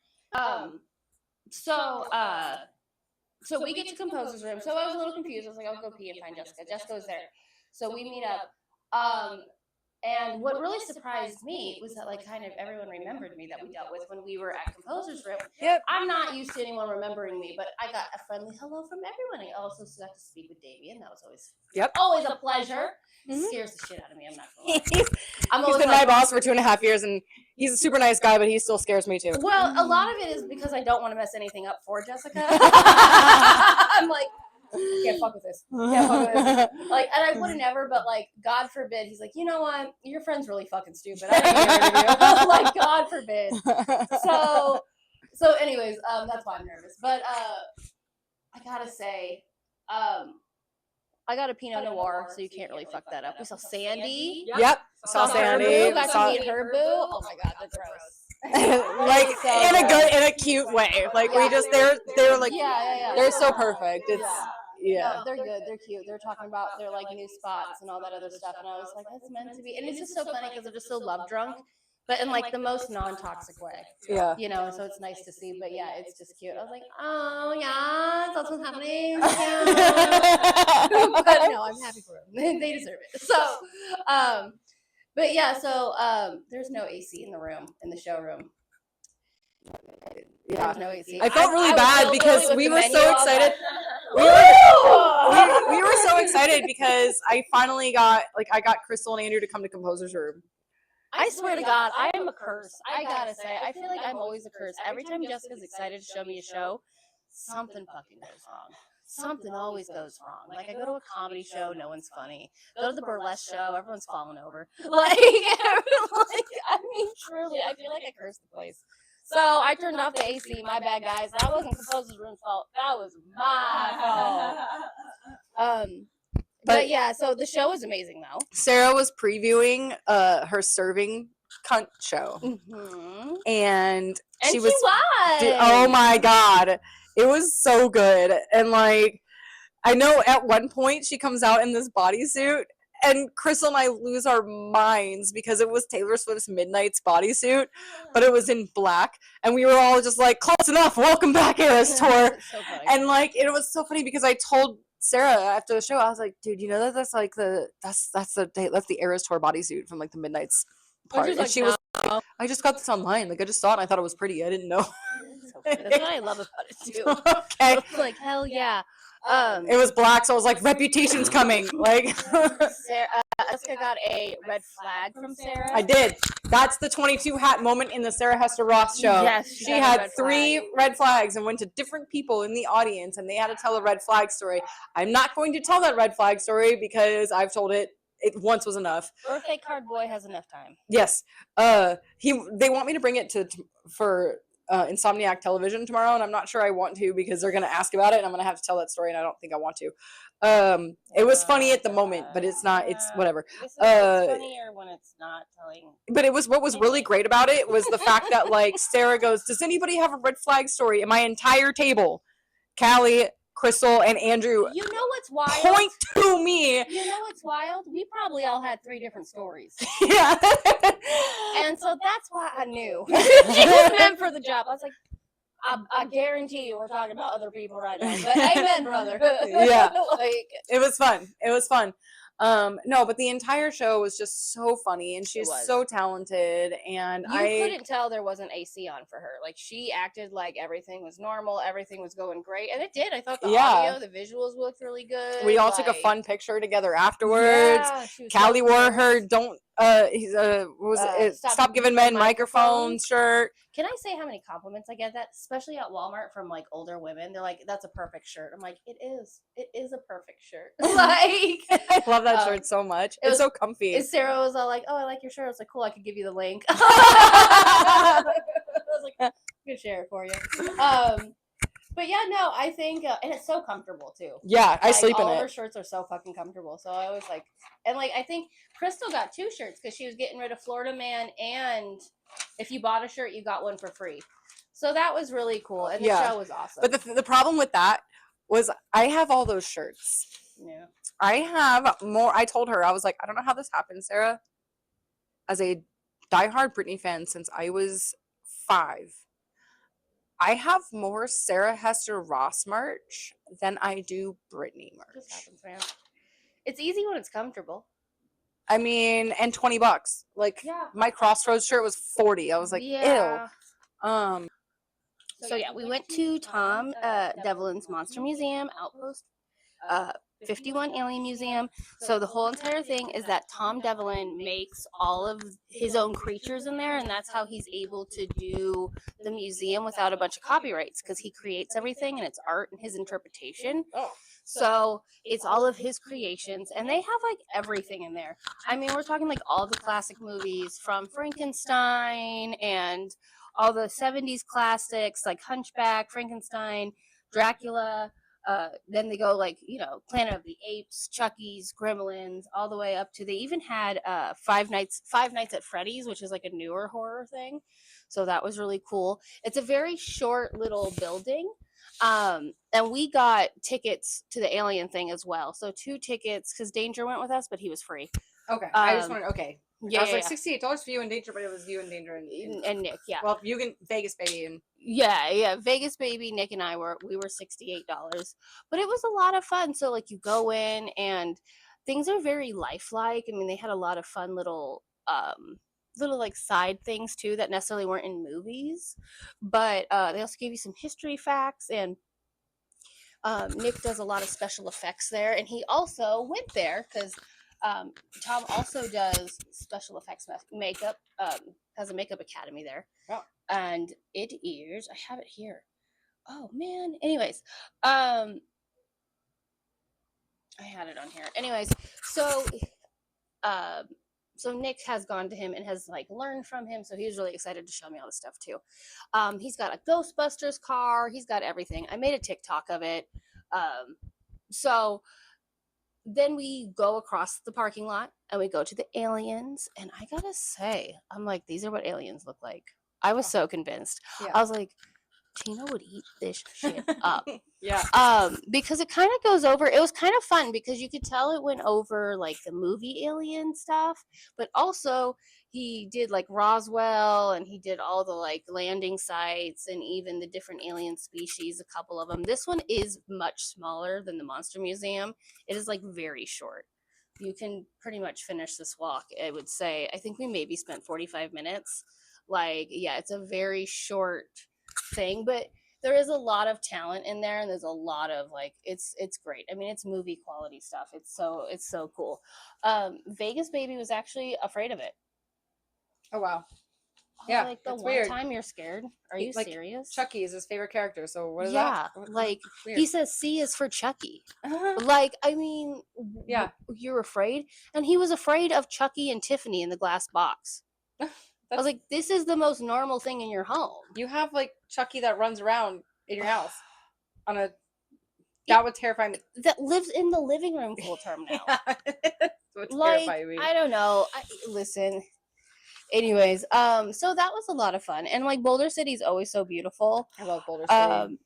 So we get to composer's room. So I was a little confused. I was like, I'll go pee and find Jessica. Jessica was there. So we meet up. And what really surprised me was that, like, kind of everyone remembered me that we dealt with when we were at Composer's Room. Yep. I'm not used to anyone remembering me, but I got a friendly hello from everyone. I also got to speak with Damien. That was always a pleasure. Scares the shit out of me. I'm not gonna lie. He's been my boss for 2.5 years, and he's a super nice guy, but he still scares me too. Well, a lot of it is because I don't want to mess anything up for Jessica. I'm like, can't fuck with this. Can't fuck with this. Like, and I would have never, but like, God forbid, he's like, you know what? Your friend's really fucking stupid. I didn't get rid of you. Like, God forbid. So anyways, that's why I'm nervous. But I gotta say, I got a Pinot Noir, so you can't really fuck that up. We saw Sandy. Yep. Saw Her Sandy. boo. Got to meet her boo. Oh my God, that's gross. Like So in a cute way. Like we just they're like they're so perfect. It's No, they're good. They're cute. They're talking about their like new spots and all that other stuff, and I was like, that's meant to be. And it's just so funny because they're just so love drunk, but in like the most non-toxic way. Yeah. You know, so it's nice to see. But yeah, it's just cute. I was like, oh yeah, that's what's happening. But no, I'm happy for them. They deserve it. So, but yeah, so there's no AC in the room, in the showroom. Yeah. There's no AC. I felt really was bad so because literally we with were the so menu all excited. that- We were so excited because I finally got I got Crystal and Andrew to come to Composer's Room. I swear to God, I am a curse. I gotta say, I feel like I'm always a curse. Every time Jessica's excited to show me a show, something fucking goes wrong. Something always goes wrong. Like, I go to a comedy show, no one's funny. Go to the burlesque show, everyone's falling over. Like, I mean, truly, I feel like I cursed the place. So I turned off the AC. My bad, guys. That wasn't Composer's Room's fault. That was my fault. But yeah, so the show was amazing, though. Sarah was previewing her serving cunt show, and she was. Oh my God, it was so good. And like, I know at one point she comes out in this bodysuit, and Crystal and I lose our minds because it was Taylor Swift's Midnight's bodysuit, but it was in black, and we were all just like, close enough, welcome back, Eras Tour. So funny. And like, it was so funny because I told Sarah after the show, I was like, dude, you know that that's like that's the Eras Tour bodysuit from like the Midnight's part. And she was like, I just got this online. Like, I just saw it and I thought it was pretty. I didn't know. That's what I love about it too. Okay. It's like, hell yeah. It was black, so I was like, reputation's coming. Like, Jessica got a red flag from Sarah. I did. That's the 22 hat moment in the Sarah Hester Ross show. Yes, she had 3 red flags and went to different people in the audience, and they had to tell a red flag story. I'm not going to tell that red flag story because I've told it. It once was enough. Birthday card boy has enough time. Yes. They want me to bring it for Insomniac Television tomorrow, and I'm not sure I want to because they're going to ask about it, and I'm going to have to tell that story, and I don't think I want to. It was funny at the moment, but it's not. It's whatever. This is funnier when it's not telling. But it was what was really great about it was the fact that like Sarah goes, "Does anybody have a red flag story?" And my entire table, Kallie, Crystal, and Andrew, You know what's wild? point to me. You know what's wild? We probably all had 3 different stories. Yeah. And so that's why I knew she was meant for the job. I was like, I guarantee you we're talking about other people right now. But amen, brother. Yeah. Like, It was fun. It was fun. No, but the entire show was just so funny, and she's so talented, and you couldn't tell there wasn't AC on for her. Like, she acted like everything was normal, everything was going great, and it did. I thought the audio, the visuals looked really good. We all took a fun picture together afterwards. Yeah, Kallie wore her Stop Giving Men Microphones shirt. Can I say how many compliments I get that, especially at Walmart from like older women? They're like, "That's a perfect shirt." I'm like, "It is. It is a perfect shirt." Like, I love that shirt so much. It's so comfy. And Sarah was all like, "Oh, I like your shirt." I was like, "Cool, I could give you the link." I was like, "I could share it for you." But yeah, no, I think, and it's so comfortable too. Yeah, I sleep in it. All her shirts are so fucking comfortable. So I was like, and like, I think Crystal got 2 shirts because she was getting rid of Florida Man, and if you bought a shirt, you got one for free. So that was really cool, and the show was awesome. But the problem with that was I have all those shirts. Yeah. I have more. I told her, I was like, I don't know how this happened, Sarah. As a diehard Britney fan since I was 5, I have more Sarah Hester Ross merch than I do Britney merch. Just happens, man. It's easy when it's comfortable. I mean, and $20. Like Yeah. my Crossroads shirt was 40. I was like, Yeah. ew. So yeah, we went to Tom Devlin's Monster Museum, Outpost 51 Alien Museum. So the whole entire thing is that Tom Devlin makes all of his own creatures in there, and that's how he's able to do the museum without a bunch of copyrights, because he creates everything and it's art and his interpretation. Oh. So it's all of his creations, and they have like everything in there. I mean, we're talking like all the classic movies from Frankenstein and all the 70s classics like Hunchback, Frankenstein, Dracula. Then they go like, Planet of the Apes, Chucky's, Gremlins, all the way up to, they even had Five Nights at Freddy's, which is like a newer horror thing. So that was really cool. It's a very short little building. And we got tickets to the alien thing as well. So 2 tickets, because Danger went with us, but he was free. Okay. I just wanted. Okay. Yeah, I was yeah, like $68 for you and Danger, but it was you and Danger and Nick, yeah. Well, you can Vegas baby and Yeah, Vegas baby, Nick and I were $68. But it was a lot of fun. So like you go in and things are very lifelike. I mean, they had a lot of fun little like side things too that necessarily weren't in movies. But they also gave you some history facts, and Nick does a lot of special effects there, and he also went there because Tom also does special effects makeup, has a makeup academy there. Oh. And it is, I have it here. Oh man. Anyways, I had it on here. Anyways, so Nick has gone to him and has like learned from him, so he was really excited to show me all this stuff too. He's got a Ghostbusters car, he's got everything. I made a TikTok of it. So then we go across the parking lot and we go to the aliens, and I gotta say, I'm like, these are what aliens look like. I was so convinced. Yeah. I was like, Tina would eat this shit up. Yeah. Because it kind of goes over, it was kind of fun because you could tell it went over like the movie Alien stuff, but also he did like Roswell, and he did all the like landing sites and even the different alien species, a couple of them. This one is much smaller than the Monster Museum. It is like very short. You can pretty much finish this walk, I would say. I think we maybe spent 45 minutes. Like, yeah, it's a very short thing, but there is a lot of talent in there, and there's a lot of like, it's great. I mean, it's movie quality stuff. It's so cool. Vegas baby was actually afraid of it. Oh wow. Yeah, like the it's one weird. time you're scared. Are you Like, serious? Chucky is his favorite character. So what is Yeah, that? like Weird. he says C is for Chucky. Like, I mean, Yeah. You're afraid, and he was afraid of Chucky and Tiffany in the glass box. I was like, this is the most normal thing in your home. You have like Chucky that runs around in your house on a. That would terrify me. That lives in the living room full term now. That would Like, terrify me. I don't know. Listen. Anyways, so that was a lot of fun, and like Boulder City is always so beautiful. I love Boulder City.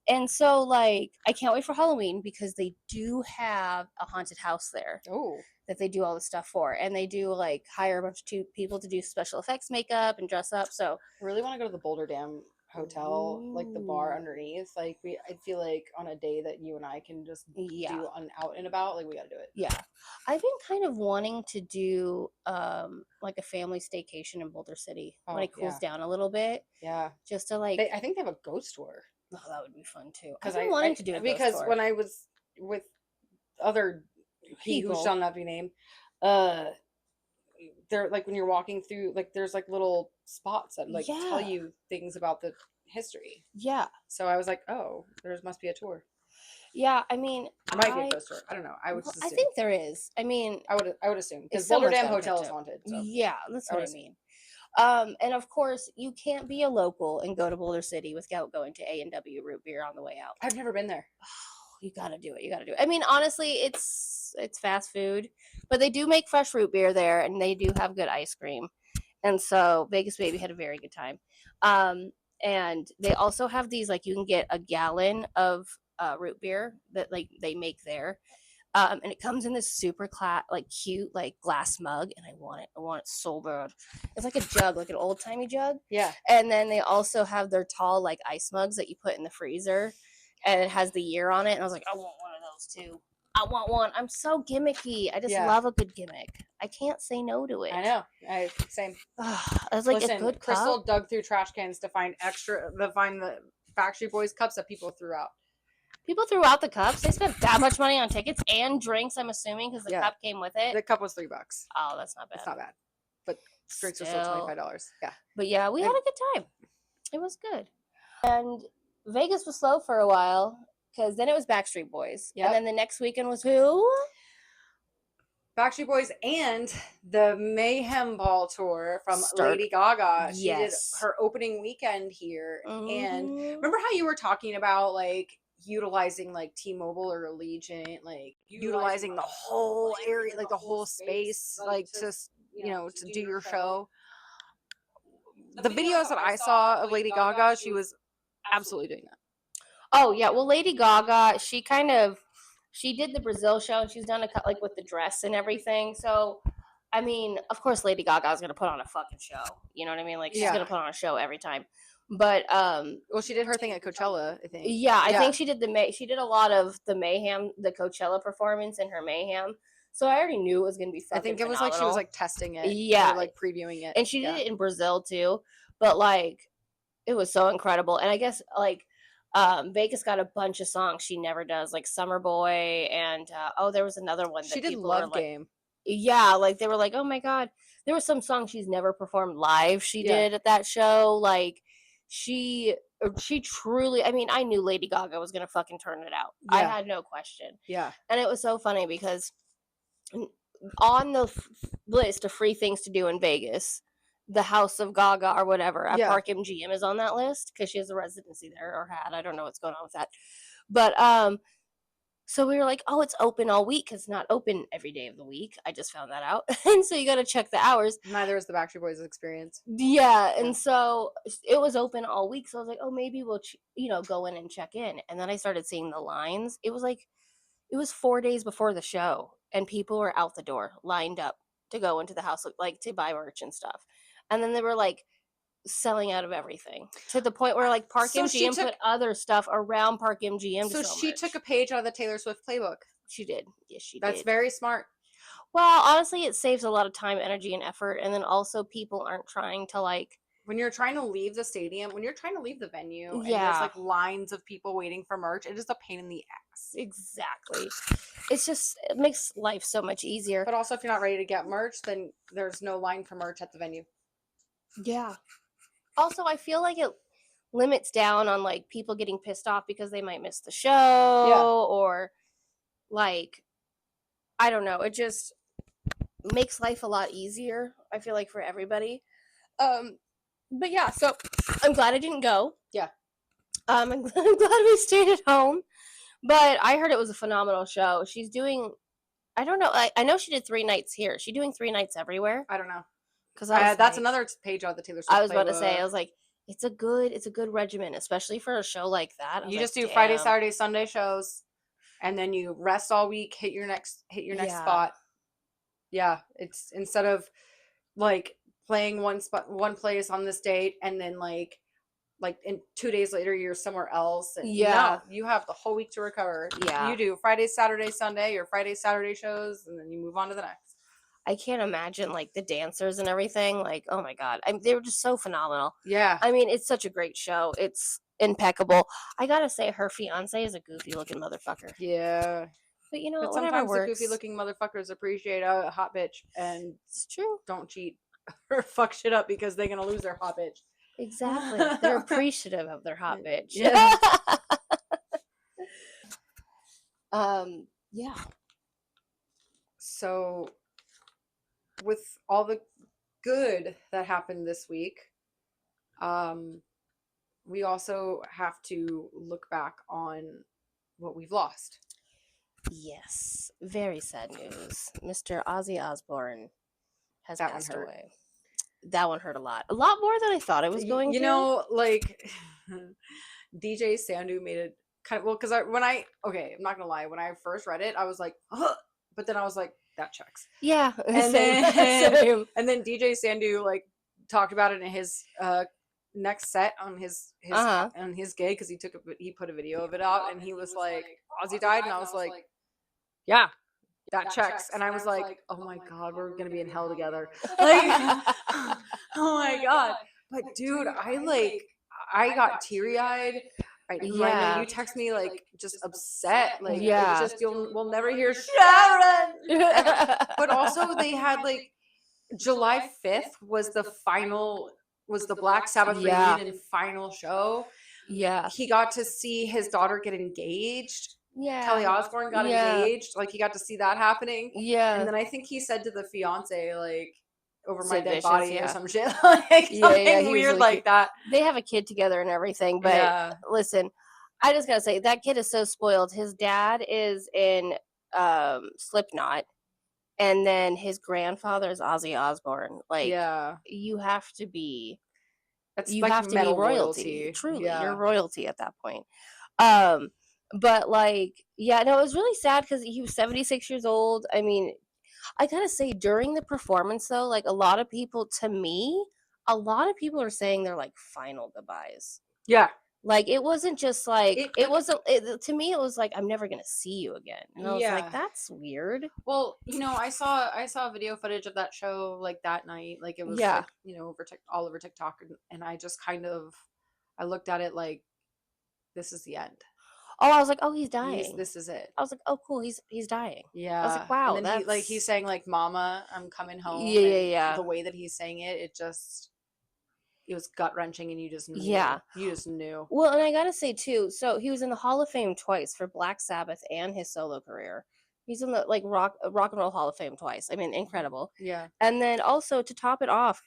And so like I can't wait for Halloween because they do have a haunted house there. Oh. That they do all the stuff for, and they do like hire a bunch of people to do special effects makeup and dress up. So I really want to go to the Boulder Dam Hotel, like the bar Ooh. underneath. Like I feel like on a day that you and I can just Yeah. do an out and about, like we got to do it. Yeah, I've been kind of wanting to do like a family staycation in Boulder City when it cools down a little bit. Yeah, just to like. I think they have a ghost tour. Oh, that would be fun too. Because I've been wanting to do a because ghost tour. when I was with other he who People. shall not be named, they're like when you're walking through, like there's like little spots that like tell Yeah. you things about the history. Yeah, So I was like, oh, there must be a tour. yeah. I mean, There might be a ghost tour. I don't know. I would well, just I assume. think there is. I mean, I would assume because It's Boulder someone's Dam gotta Hotel catch is up. haunted. So. Yeah, that's I what would I mean. And of course, you can't be a local and go to Boulder City without going to A&W Root Beer on the way out. I've never been there. You gotta do it. You gotta do it. I mean, honestly, it's fast food, but they do make fresh root beer there, and they do have good ice cream. And so Vegas Baby had a very good time. And they also have these, like, you can get a gallon of root beer that like they make there. And it comes in this super cute like glass mug, and I want it so bad. It's like a jug, like an old timey jug. Yeah. And then they also have their tall like ice mugs that you put in the freezer, and it has the year on it. And I was like, I want one of those too. I want one. I'm so gimmicky. I just Yeah. love a good gimmick. I can't say no to it. I know. Same. I was like, Listen, a good Crystal cup. dug through trash cans to find the Backstreet Boys cups that people threw out. People threw out the cups. They spent that much money on tickets and drinks, I'm assuming, because the Yeah. cup came with it. The cup was $3. Oh, that's not bad. It's not bad. But drinks are still $25. Yeah. But yeah, we had a good time. It was good. And Vegas was slow for a while because then it was Backstreet Boys. Yep. And then the next weekend was who? Backstreet Boys and the Mayhem Ball tour from Lady Gaga. She did her opening weekend here. And remember how you were talking about like utilizing like T-Mobile or Allegiant, like utilizing the whole area, like the whole space, like to, you know, to do your show? The videos that I saw of Lady Gaga, she was absolutely doing that. Oh, yeah. Well, Lady Gaga, she did the Brazil show, and she's done a cut like with the dress and everything. So, I mean, of course, Lady Gaga is gonna put on a fucking show. You know what I mean? Like she's gonna put on a show every time. But well, she did her thing at Coachella, I think. Yeah, I think she did she did a lot of the Mayhem, the Coachella performance in her Mayhem. So I already knew it was gonna be fucking I think it was phenomenal. like she was like testing it, yeah, or like previewing it, and she did it in Brazil too. But like, it was so incredible. And I guess like. Vegas got a bunch of songs she never does, like Summer Boy, and there was another one that she did. People Love were Game. Yeah, like they were like, oh my god, there was some song she's never performed live. She did at that show. Like she truly. I mean, I knew Lady Gaga was gonna fucking turn it out. I had no question. Yeah, and it was so funny because on the list of free things to do in Vegas, the House of Gaga or whatever at Park MGM is on that list because she has a residency there, or had. I don't know what's going on with that. But so we were like, oh, it's open all week because it's not open every day of the week. I just found that out. And so you got to check the hours. Neither is the Backstreet Boys experience. Yeah. And so it was open all week. So I was like, oh, maybe we'll, go in and check in. And then I started seeing the lines. It was 4 days before the show. And people were out the door lined up to go into the house, like to buy merch and stuff. And then they were like selling out of everything to the point where like Park MGM put other stuff around Park MGM. So she took a page out of the Taylor Swift playbook. She did. Yes, she did. That's very smart. Well, honestly, it saves a lot of time, energy, and effort. And then also people aren't trying to like. When you're trying to leave the stadium, when you're trying to leave the venue, and there's like lines of people waiting for merch, it is a pain in the ass. Exactly. It makes life so much easier. But also, if you're not ready to get merch, then there's no line for merch at the venue. Yeah. Also, I feel like it limits down on like people getting pissed off because they might miss the show or like, I don't know. It just makes life a lot easier, I feel like, for everybody. But yeah, so I'm glad I didn't go. Yeah. I'm glad we stayed at home. But I heard it was a phenomenal show. She's doing, I don't know. I know she did 3 nights here. Is she doing 3 nights everywhere? I don't know. Because that's another page on the Taylor Swift. I was about to say, I was like, it's a good regimen, especially for a show like that. You just do Friday, Saturday, Sunday shows, and then you rest all week. Hit your next spot. Yeah, it's instead of like playing one place on this date and then like in 2 days later you're somewhere else. And no, you have the whole week to recover. Yeah, you do Friday, Saturday, Sunday, or Friday, Saturday shows, and then you move on to the next. I can't imagine like the dancers and everything. Like, oh my god, they were just so phenomenal. Yeah, I mean, it's such a great show. It's impeccable. I gotta say, her fiance is a goofy looking motherfucker. Yeah, but you know, but whatever sometimes works. the goofy looking motherfuckers appreciate a hot bitch, and it's true. Don't cheat or fuck shit up because they're gonna lose their hot bitch. Exactly, they're appreciative of their hot bitch. Yeah. Yeah. So, with all the good that happened this week, we also have to look back on what we've lost. Yes, very sad news. Mr. Ozzy Osbourne has passed away. That one hurt a lot more than I thought it was going to. You know, like DJ Sandu made it kind of because I'm not gonna lie, when I first read it, I was like, huh, but then I was like, that checks. Yeah, and then DJ Sandu like talked about it in his next set on his gig because he put a video of it out and he was like, Ozzy died, and I was like, yeah, that checks. And I was like, oh my God, we're going to be in hell together. Like, oh my God. But dude, I got teary eyed. Right. Yeah. You text me like just upset. Like, Yeah. it's just, we'll never hear Sharon. But also they had like July 5th was the Black Sabbath Yeah. reunion and final show. Yeah. He got to see his daughter get engaged. Yeah. Kelly Osbourne got engaged. Like, he got to see that happening. Yeah. And then I think he said to the fiance, like, over my Sid dead Vicious, body yeah. or some shit. Like, Yeah, something he was weird like- like that. They have a kid together and everything, but Yeah. listen, I just gotta say that kid is so spoiled. His dad is in Slipknot, and then his grandfather is Ozzy Osbourne. Like, Yeah. you have to be, That's you like have to be metal royalty. Truly, Yeah. you're royalty at that point. But like, yeah, no, it was really sad because he was 76 years old. I mean, I gotta say, during the performance though, like a lot of people are saying they're like final goodbyes. Yeah. Like, it wasn't just like It- to me it was like, I'm never gonna see you again. And I was Yeah. like, that's weird. Well, I saw video footage of that show like that night. Like, it was Yeah. like, all over TikTok, and I just kind of I looked at it like, this is the end. Oh, I was like, oh, he's dying. This is it. I was like, oh, cool, he's dying. Yeah. I was like, wow, And then that's he's saying like, "Mama, I'm coming home." Yeah, yeah, and yeah. The way that he's saying it was gut wrenching, and you just knew. Yeah. You just knew. Well, and I gotta say too, so he was in the Hall of Fame twice for Black Sabbath and his solo career. He's in the like rock and roll Hall of Fame twice. I mean, incredible. Yeah. And then also to top it off,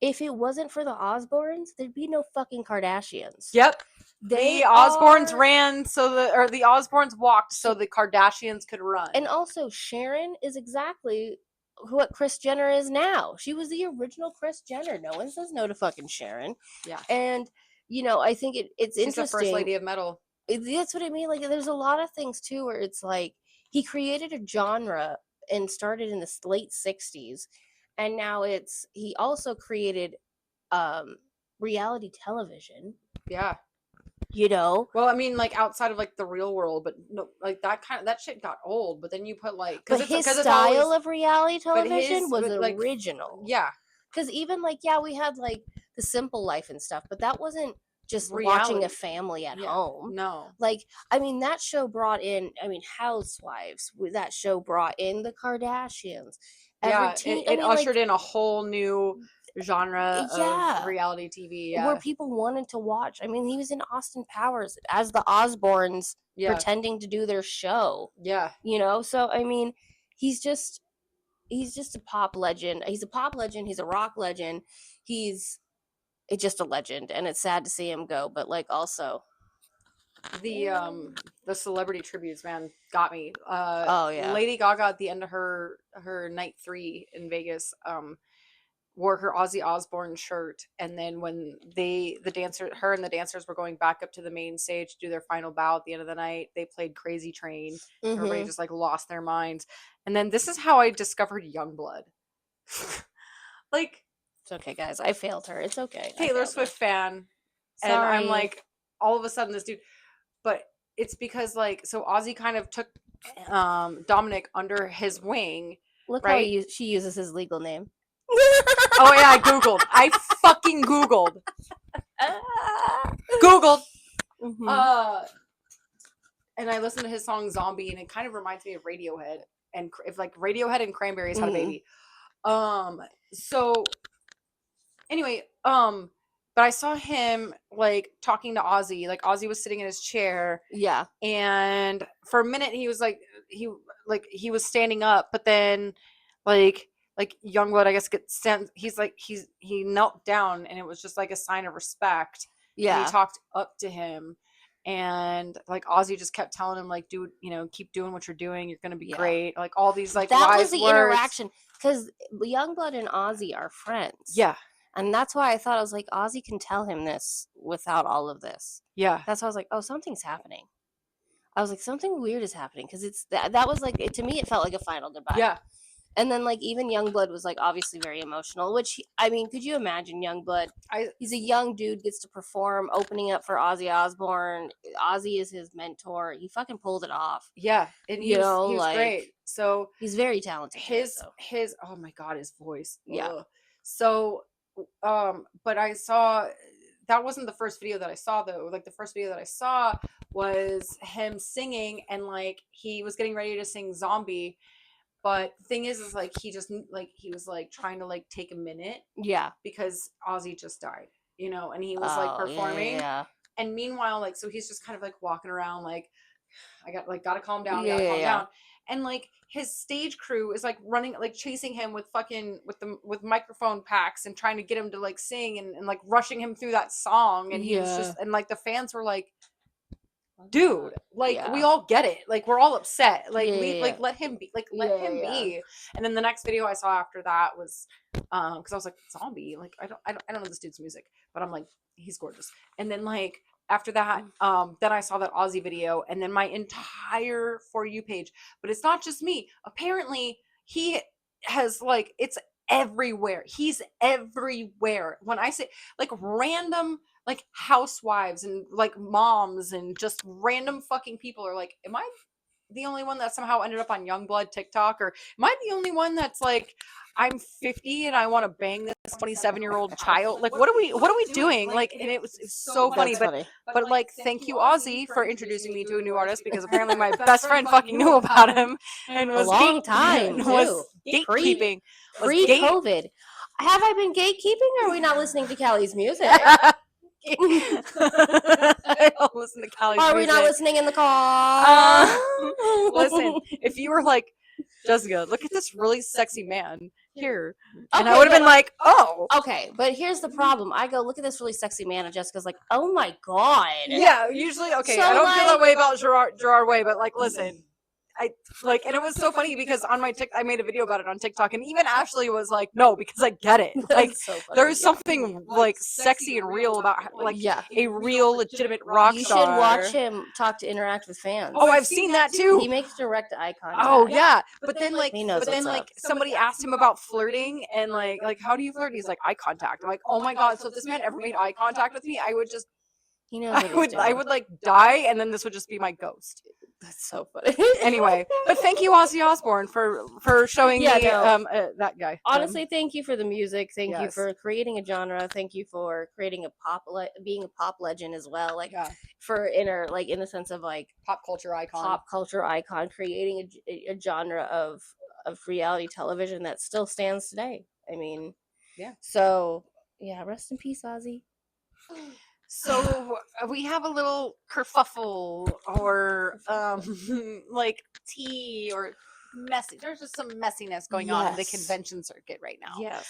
if it wasn't for the Osbournes, there'd be no fucking Kardashians. Yep. They The Osbournes are- ran the Osbournes walked so the Kardashians could run. And also, Sharon is exactly what Kris Jenner is now. She was the original Kris Jenner. No one says no to fucking Sharon. Yeah. And I think it's She's interesting. the first lady of metal. That's what I mean. Like, there's a lot of things too where it's like he created a genre and started in the late 60s, and now he also created reality television. Yeah. Well, I mean, like, outside of like the real world, but no, like that shit got old. But then you put like, but his style of reality television was like, original. Yeah. Because even like, yeah, we had like The Simple Life and stuff, but that wasn't just watching Reality. a family at Yeah. home. No. Like, I mean, that show brought in, Housewives. That show brought in the Kardashians. Yeah. It ushered like, in a whole new genre Yeah. of reality TV. Yeah. where people wanted to watch. I mean, he was in Austin Powers as the Osbournes Yeah. pretending to do their show. Yeah. So I mean, he's just a pop legend. He's a pop legend. He's a rock legend. He's just a legend, and it's sad to see him go. But like, also The celebrity tributes, man, got me. Oh, yeah. Lady Gaga at the end of her night 3 in Vegas, wore her Ozzy Osbourne shirt, and then when her and the dancers were going back up to the main stage to do their final bow at the end of the night, they played Crazy Train. Everybody just like lost their minds. And then this is how I discovered Youngblood. Like, it's okay, guys. I failed her. It's okay. I Taylor failed Swift her. fan, and I'm Sorry. like, all of a sudden this dude, but it's because like, so Ozzy kind of took Dominic under his wing. Look right? how she uses his legal name. Oh yeah, I googled. I fucking googled. Googled. Mhm. And I listened to his song Zombie, and it kind of reminds me of Radiohead, and if like Radiohead and Cranberries had a baby. So anyway, but I saw him like talking to Ozzy. Like, Ozzy was sitting in his chair, Yeah. and for a minute he was like he was standing up, but then like Youngblood, I guess, he knelt down, and it was just like a sign of respect. Yeah. And he talked up to him, and like Ozzy just kept telling him like, dude, keep doing what you're doing. You're gonna be Yeah. great. Like, all these like That wise was the words. interaction, because Youngblood and Ozzy are friends. Yeah. And that's why I thought, I was like, Ozzy can tell him this without all of this. Yeah. That's why I was like, oh, something's happening. I was like, something weird is happening, because that was like, to me, it felt like a final goodbye. Yeah. And then like even Youngblood was like obviously very emotional, which I mean, could you imagine Youngblood? He's a young dude, gets to perform, opening up for Ozzy Osbourne. Ozzy is his mentor. He fucking pulled it off. Yeah, and he You was, know, he was like, great. So he's very talented. his oh my god, his voice. Yeah. Ugh. So but I saw that wasn't the first video that I saw though. Like the first video that I saw was him singing, and like he was getting ready to sing Zombie. But the thing is like he just like he was like trying to like take a minute Yeah. because Ozzy just died, you know, and he was like Oh, performing. Yeah. And meanwhile, like, so he's just kind of like walking around like, gotta calm down, Yeah, gotta calm yeah. down. And like his stage crew is like running, like chasing him with fucking with microphone packs and trying to get him to like sing and like rushing him through that song. And he was Yeah. just, and like the fans were like, dude, like we Yeah. all get it, like we're all upset, like Yeah, leave, yeah, like yeah. let him be, like let him Yeah, yeah. be. And then the next video I saw after that was because I was like, Zombie, like I don't know this dude's music, but I'm like, he's gorgeous. And then like after that then I saw that Ozzy video, and then my entire For You page, but it's not just me, apparently he has like, it's everywhere, he's everywhere. When I say like random like housewives and like moms and just random fucking people are like, am I the only one that somehow ended up on Youngblood TikTok, or am I the only one that's like, I'm 50 and I want to bang this 27-year-old child? Like, what are we doing? Like, and it was so funny. That's funny. But like, thank you Ozzy for introducing me to a new artist, because apparently my best friend fucking knew about him and A was long time, was too. gatekeeping. Pre-COVID. Have I been gatekeeping, or are we not listening to Callie's music? I don't listen to Kallie's Are we music. not listening in the car? Listen, if you were like, Jessica, look at this really sexy man here, and Okay, I would have but- been like, oh, Okay, but here's the problem. I go, look at this really sexy man, and Jessica's like, oh my god. yeah. Usually, okay, So, I don't feel that like- way about Gerard Way, but like, listen. I like, and it was so funny because on my I made a video about it on TikTok, and even Ashley was like, "No, because I get it. Like, That's so funny. there's something like sexy and real about like Yeah. a real legitimate rock You star." should watch him talk to interact with fans. Oh, I've seen that too. He makes direct eye contact. Oh yeah, but then like, He knows but then what's like up. somebody asked him about flirting, and like how do you flirt? He's like, eye contact. I'm like, oh my god. So if this man ever made eye contact with me, I would just, He knows what he's I doing. would like die, and then this would just be my ghost. That's so funny. Anyway, but thank you, Ozzy Osbourne, for showing Yeah, me no. that guy. Honestly, thank you for the music. Thank you Yes. for creating a genre. Thank you for creating a being a pop legend as well. Like Yeah, for inner, like in the sense of like pop culture icon. pop culture icon, creating a genre of reality television that still stands today. I mean, Yeah. So yeah, rest in peace, Ozzy. So we have a little kerfuffle or like tea or messy. There's just some messiness going on in the Yes. convention circuit right now. Yes.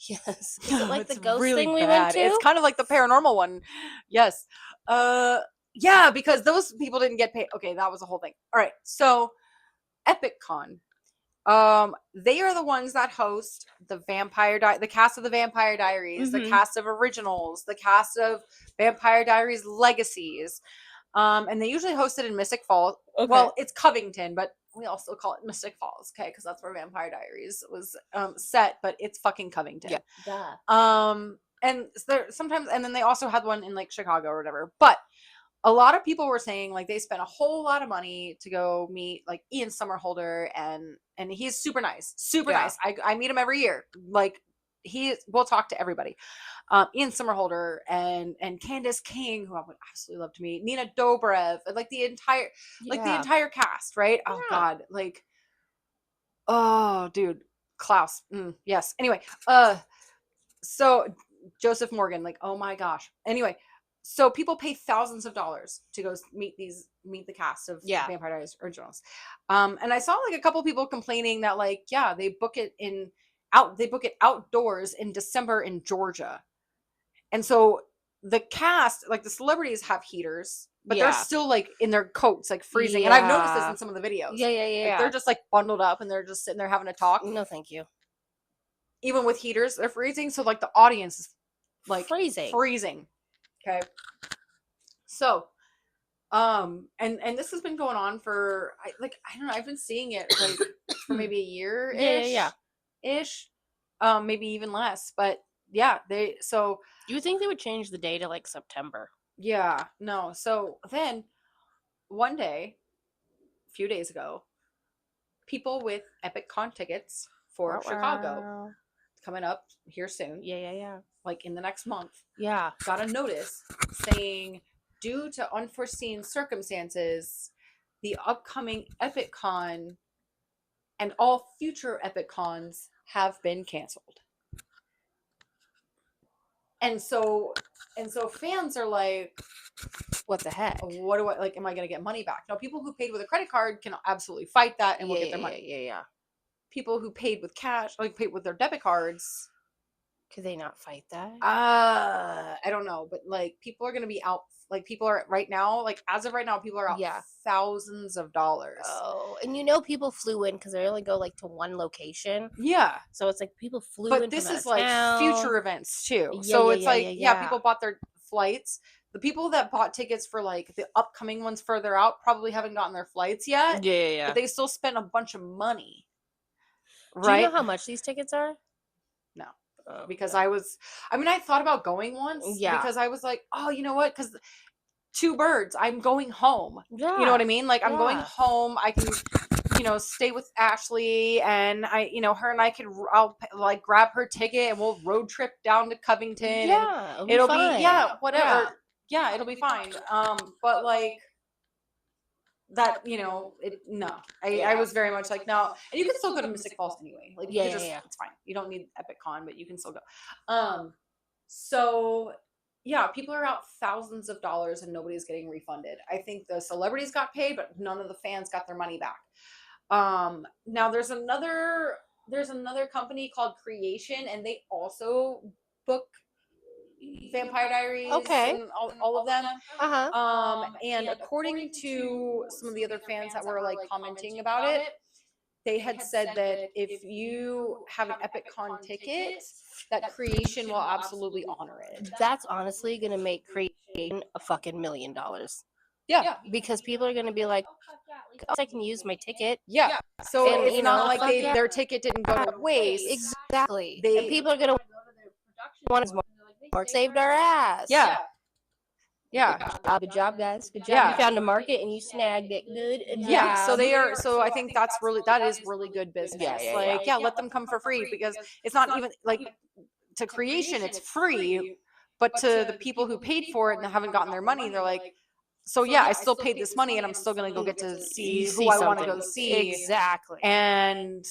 Yes. Is it like the It's ghost really thing we bad. went to? It's kind of like the paranormal one. Yes. Yeah, because those people didn't get paid. Okay, that was the whole thing. All right. So EpicCon. They are the ones that host the the cast of the Vampire Diaries, the Mhm. cast of Originals, the cast of Vampire Diaries Legacies. And they usually host it in Mystic Falls. Okay. Well, it's Covington, but we also call it Mystic Falls, okay? Because that's where Vampire Diaries was set, but it's fucking Covington. Yeah. And there sometimes, and then they also had one in like Chicago or whatever. But a lot of people were saying like they spent a whole lot of money to go meet like Ian Somerhalder, and he's super nice, super Yeah. nice. I meet him every year. Like we'll talk to everybody. Ian Somerhalder and Candace King, who I would absolutely love to meet, Nina Dobrev, and like the entire cast, right? Oh Yeah. god, like, oh dude, Klaus, yes. Anyway, so Joseph Morgan, like, oh my gosh. Anyway, so people pay thousands of dollars to go meet the cast of Yeah. Vampire Diaries Originals. And I saw like a couple people complaining that like, yeah, they book it outdoors in December in Georgia. And so the cast, like the celebrities have heaters, but they're Yeah. still like in their coats, like freezing. And I've noticed this Yeah. in some of the videos. Yeah. Like, they're just like bundled up and they're just sitting there having a talk. No, thank you. Even with heaters, they're freezing. So like the audience is like Freezing. freezing. Okay. So And this has been going on for I don't know, I've been seeing it like for maybe a year ish, maybe even less. But yeah, You would think they would change the day to like September. yeah, no. So then one day, a few days ago, people with Epic Con tickets for Chicago Wow. coming up here soon, Yeah. like in the next month, Yeah. got a notice saying, due to unforeseen circumstances, the upcoming Epic Con and all future Epic Cons have been canceled. And so fans are like, What the heck? what do I like? Am I going to get money back? Now, people who paid with a credit card can absolutely fight that and will get their money. Yeah. People who paid with cash, like paid with their debit cards, Could they not fight that? I don't know, but like people are going to be out. Like people are right now, like as of right now, people are out thousands of dollars. Oh, and people flew in because they only go like to one location. Yeah. So it's like people flew in. But this from is out of like town. future events too. Yeah, So yeah, it's yeah, like, yeah. people bought their flights. The people that bought tickets for like the upcoming ones further out probably haven't gotten their flights yet. Yeah. But they still spent a bunch of money. Right? Do you know how much these tickets are? No. Because I thought about going once. Yeah. Because I was like, oh, you know what? Because two birds. I'm going home. Yeah. You know what I mean? Like I'm going home. I can, stay with Ashley, and her and I'll like grab her ticket and we'll road trip down to Covington. Yeah. And it'll be whatever. Yeah, it'll be fine. But like that, I was very much like, no. And you can still go to Mystic Falls anyway. Like it's fine. You don't need Epic Con, but you can still go. So yeah, people are out thousands of dollars and nobody's getting refunded. I think the celebrities got paid, but none of the fans got their money back. Now there's another company called Creation, and they also book Vampire Diaries and all of them. And according to some of the other fans that were like commenting about it, they had said that if you have an Epic Con ticket, that Creation will absolutely honor it. That's honestly going to make Creation a fucking $1 million. Yeah. Because people are going to be like, oh, I can use my ticket. Yeah. So and, it's not like their ticket didn't go to waste. Exactly. And people are going to go to their production one more saved our ass. Yeah. Good job, guys. Good job. Yeah. You found a market and you snagged it. Good. Yeah. So I think that is really good business. Let them come for free, because it's not even like to Creation, it's free, but to the people who paid for it and haven't gotten their money, they're like, so yeah, I still paid this money and I'm still going to go get to see who I want to go see. Exactly. And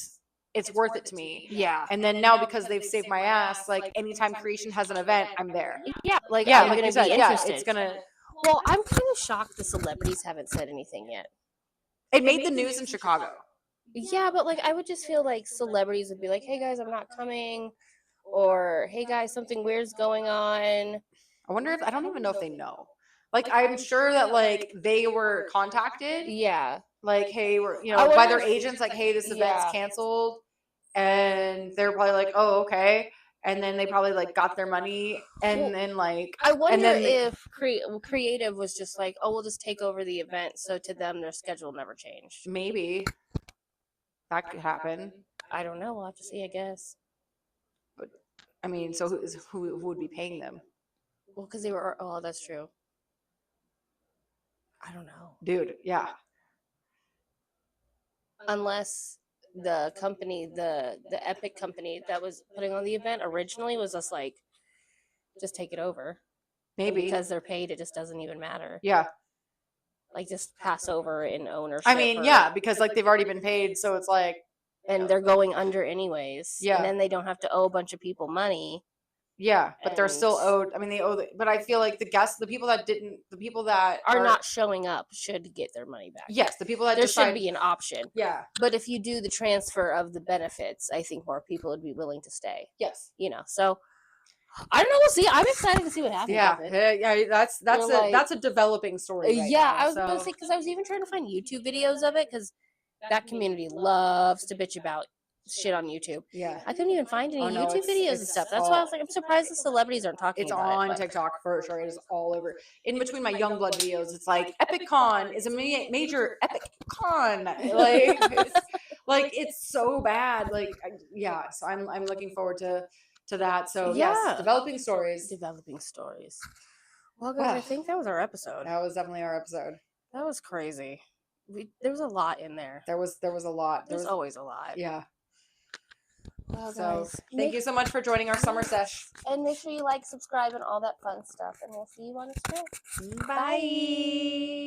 it's worth it to me. Yeah. And then now, because they've saved my ass, like anytime Creation has an event, I'm there. Yeah. like you said, interested. it's gonna. Well, I'm kind of shocked the celebrities haven't said anything yet. It made the news in Chicago. Yeah, but like I would just feel like celebrities would be like, "Hey guys, I'm not coming," or "Hey guys, something weird's going on." I don't even know if they know. Like I'm sure that like they were contacted. Yeah. Like, hey, we're by their agents, like, hey, this event's canceled, and they're probably like, oh, okay, and then they probably like got their money, and then like I wonder if creative was just like, oh, we'll just take over the event, so to them their schedule never changed. Maybe that could happen. I don't know. We'll have to see, I guess. But I mean, so who would be paying them? Well, because they were. Oh, that's true. I don't know, dude. Yeah. Unless the company, the Epic company that was putting on the event originally was just like, just take it over. Maybe. And because they're paid, it just doesn't even matter. Yeah. Like just pass over in ownership. I mean, because like they've already been paid, so it's like. And they're going under anyways. Yeah. And then they don't have to owe a bunch of people money. Yeah, but they're still owed. I mean, they owe. But I feel like the people that are not showing up should get their money back. Yes, the people that there should be an option. Yeah, but if you do the transfer of the benefits, I think more people would be willing to stay. Yes, So I don't know. We'll see. I'm excited to see what happens. Yeah. That's a developing story. Right now, I was going to say, because I was even trying to find YouTube videos of it, because that community loves to bitch about shit on YouTube. Yeah. I couldn't even find any Oh, no, YouTube videos and it's stuff. That's why I all- was like, I'm surprised the celebrities aren't talking It's about on it. TikTok for sure. It is all over. In between my Youngblood videos, it's like Epic Con is a major Epic Con. Like it's so bad. Like yeah. So I'm looking forward to that. So yes, Yeah. developing stories. Developing stories. Well, guys, I think that was our episode. That was definitely our episode. That was crazy. There was a lot in there. There was a lot. There's always a lot. Yeah. Well, So guys, thank you so much for joining our summer sesh. And make sure you like, subscribe, and all that fun stuff. And we'll see you on the show. Bye.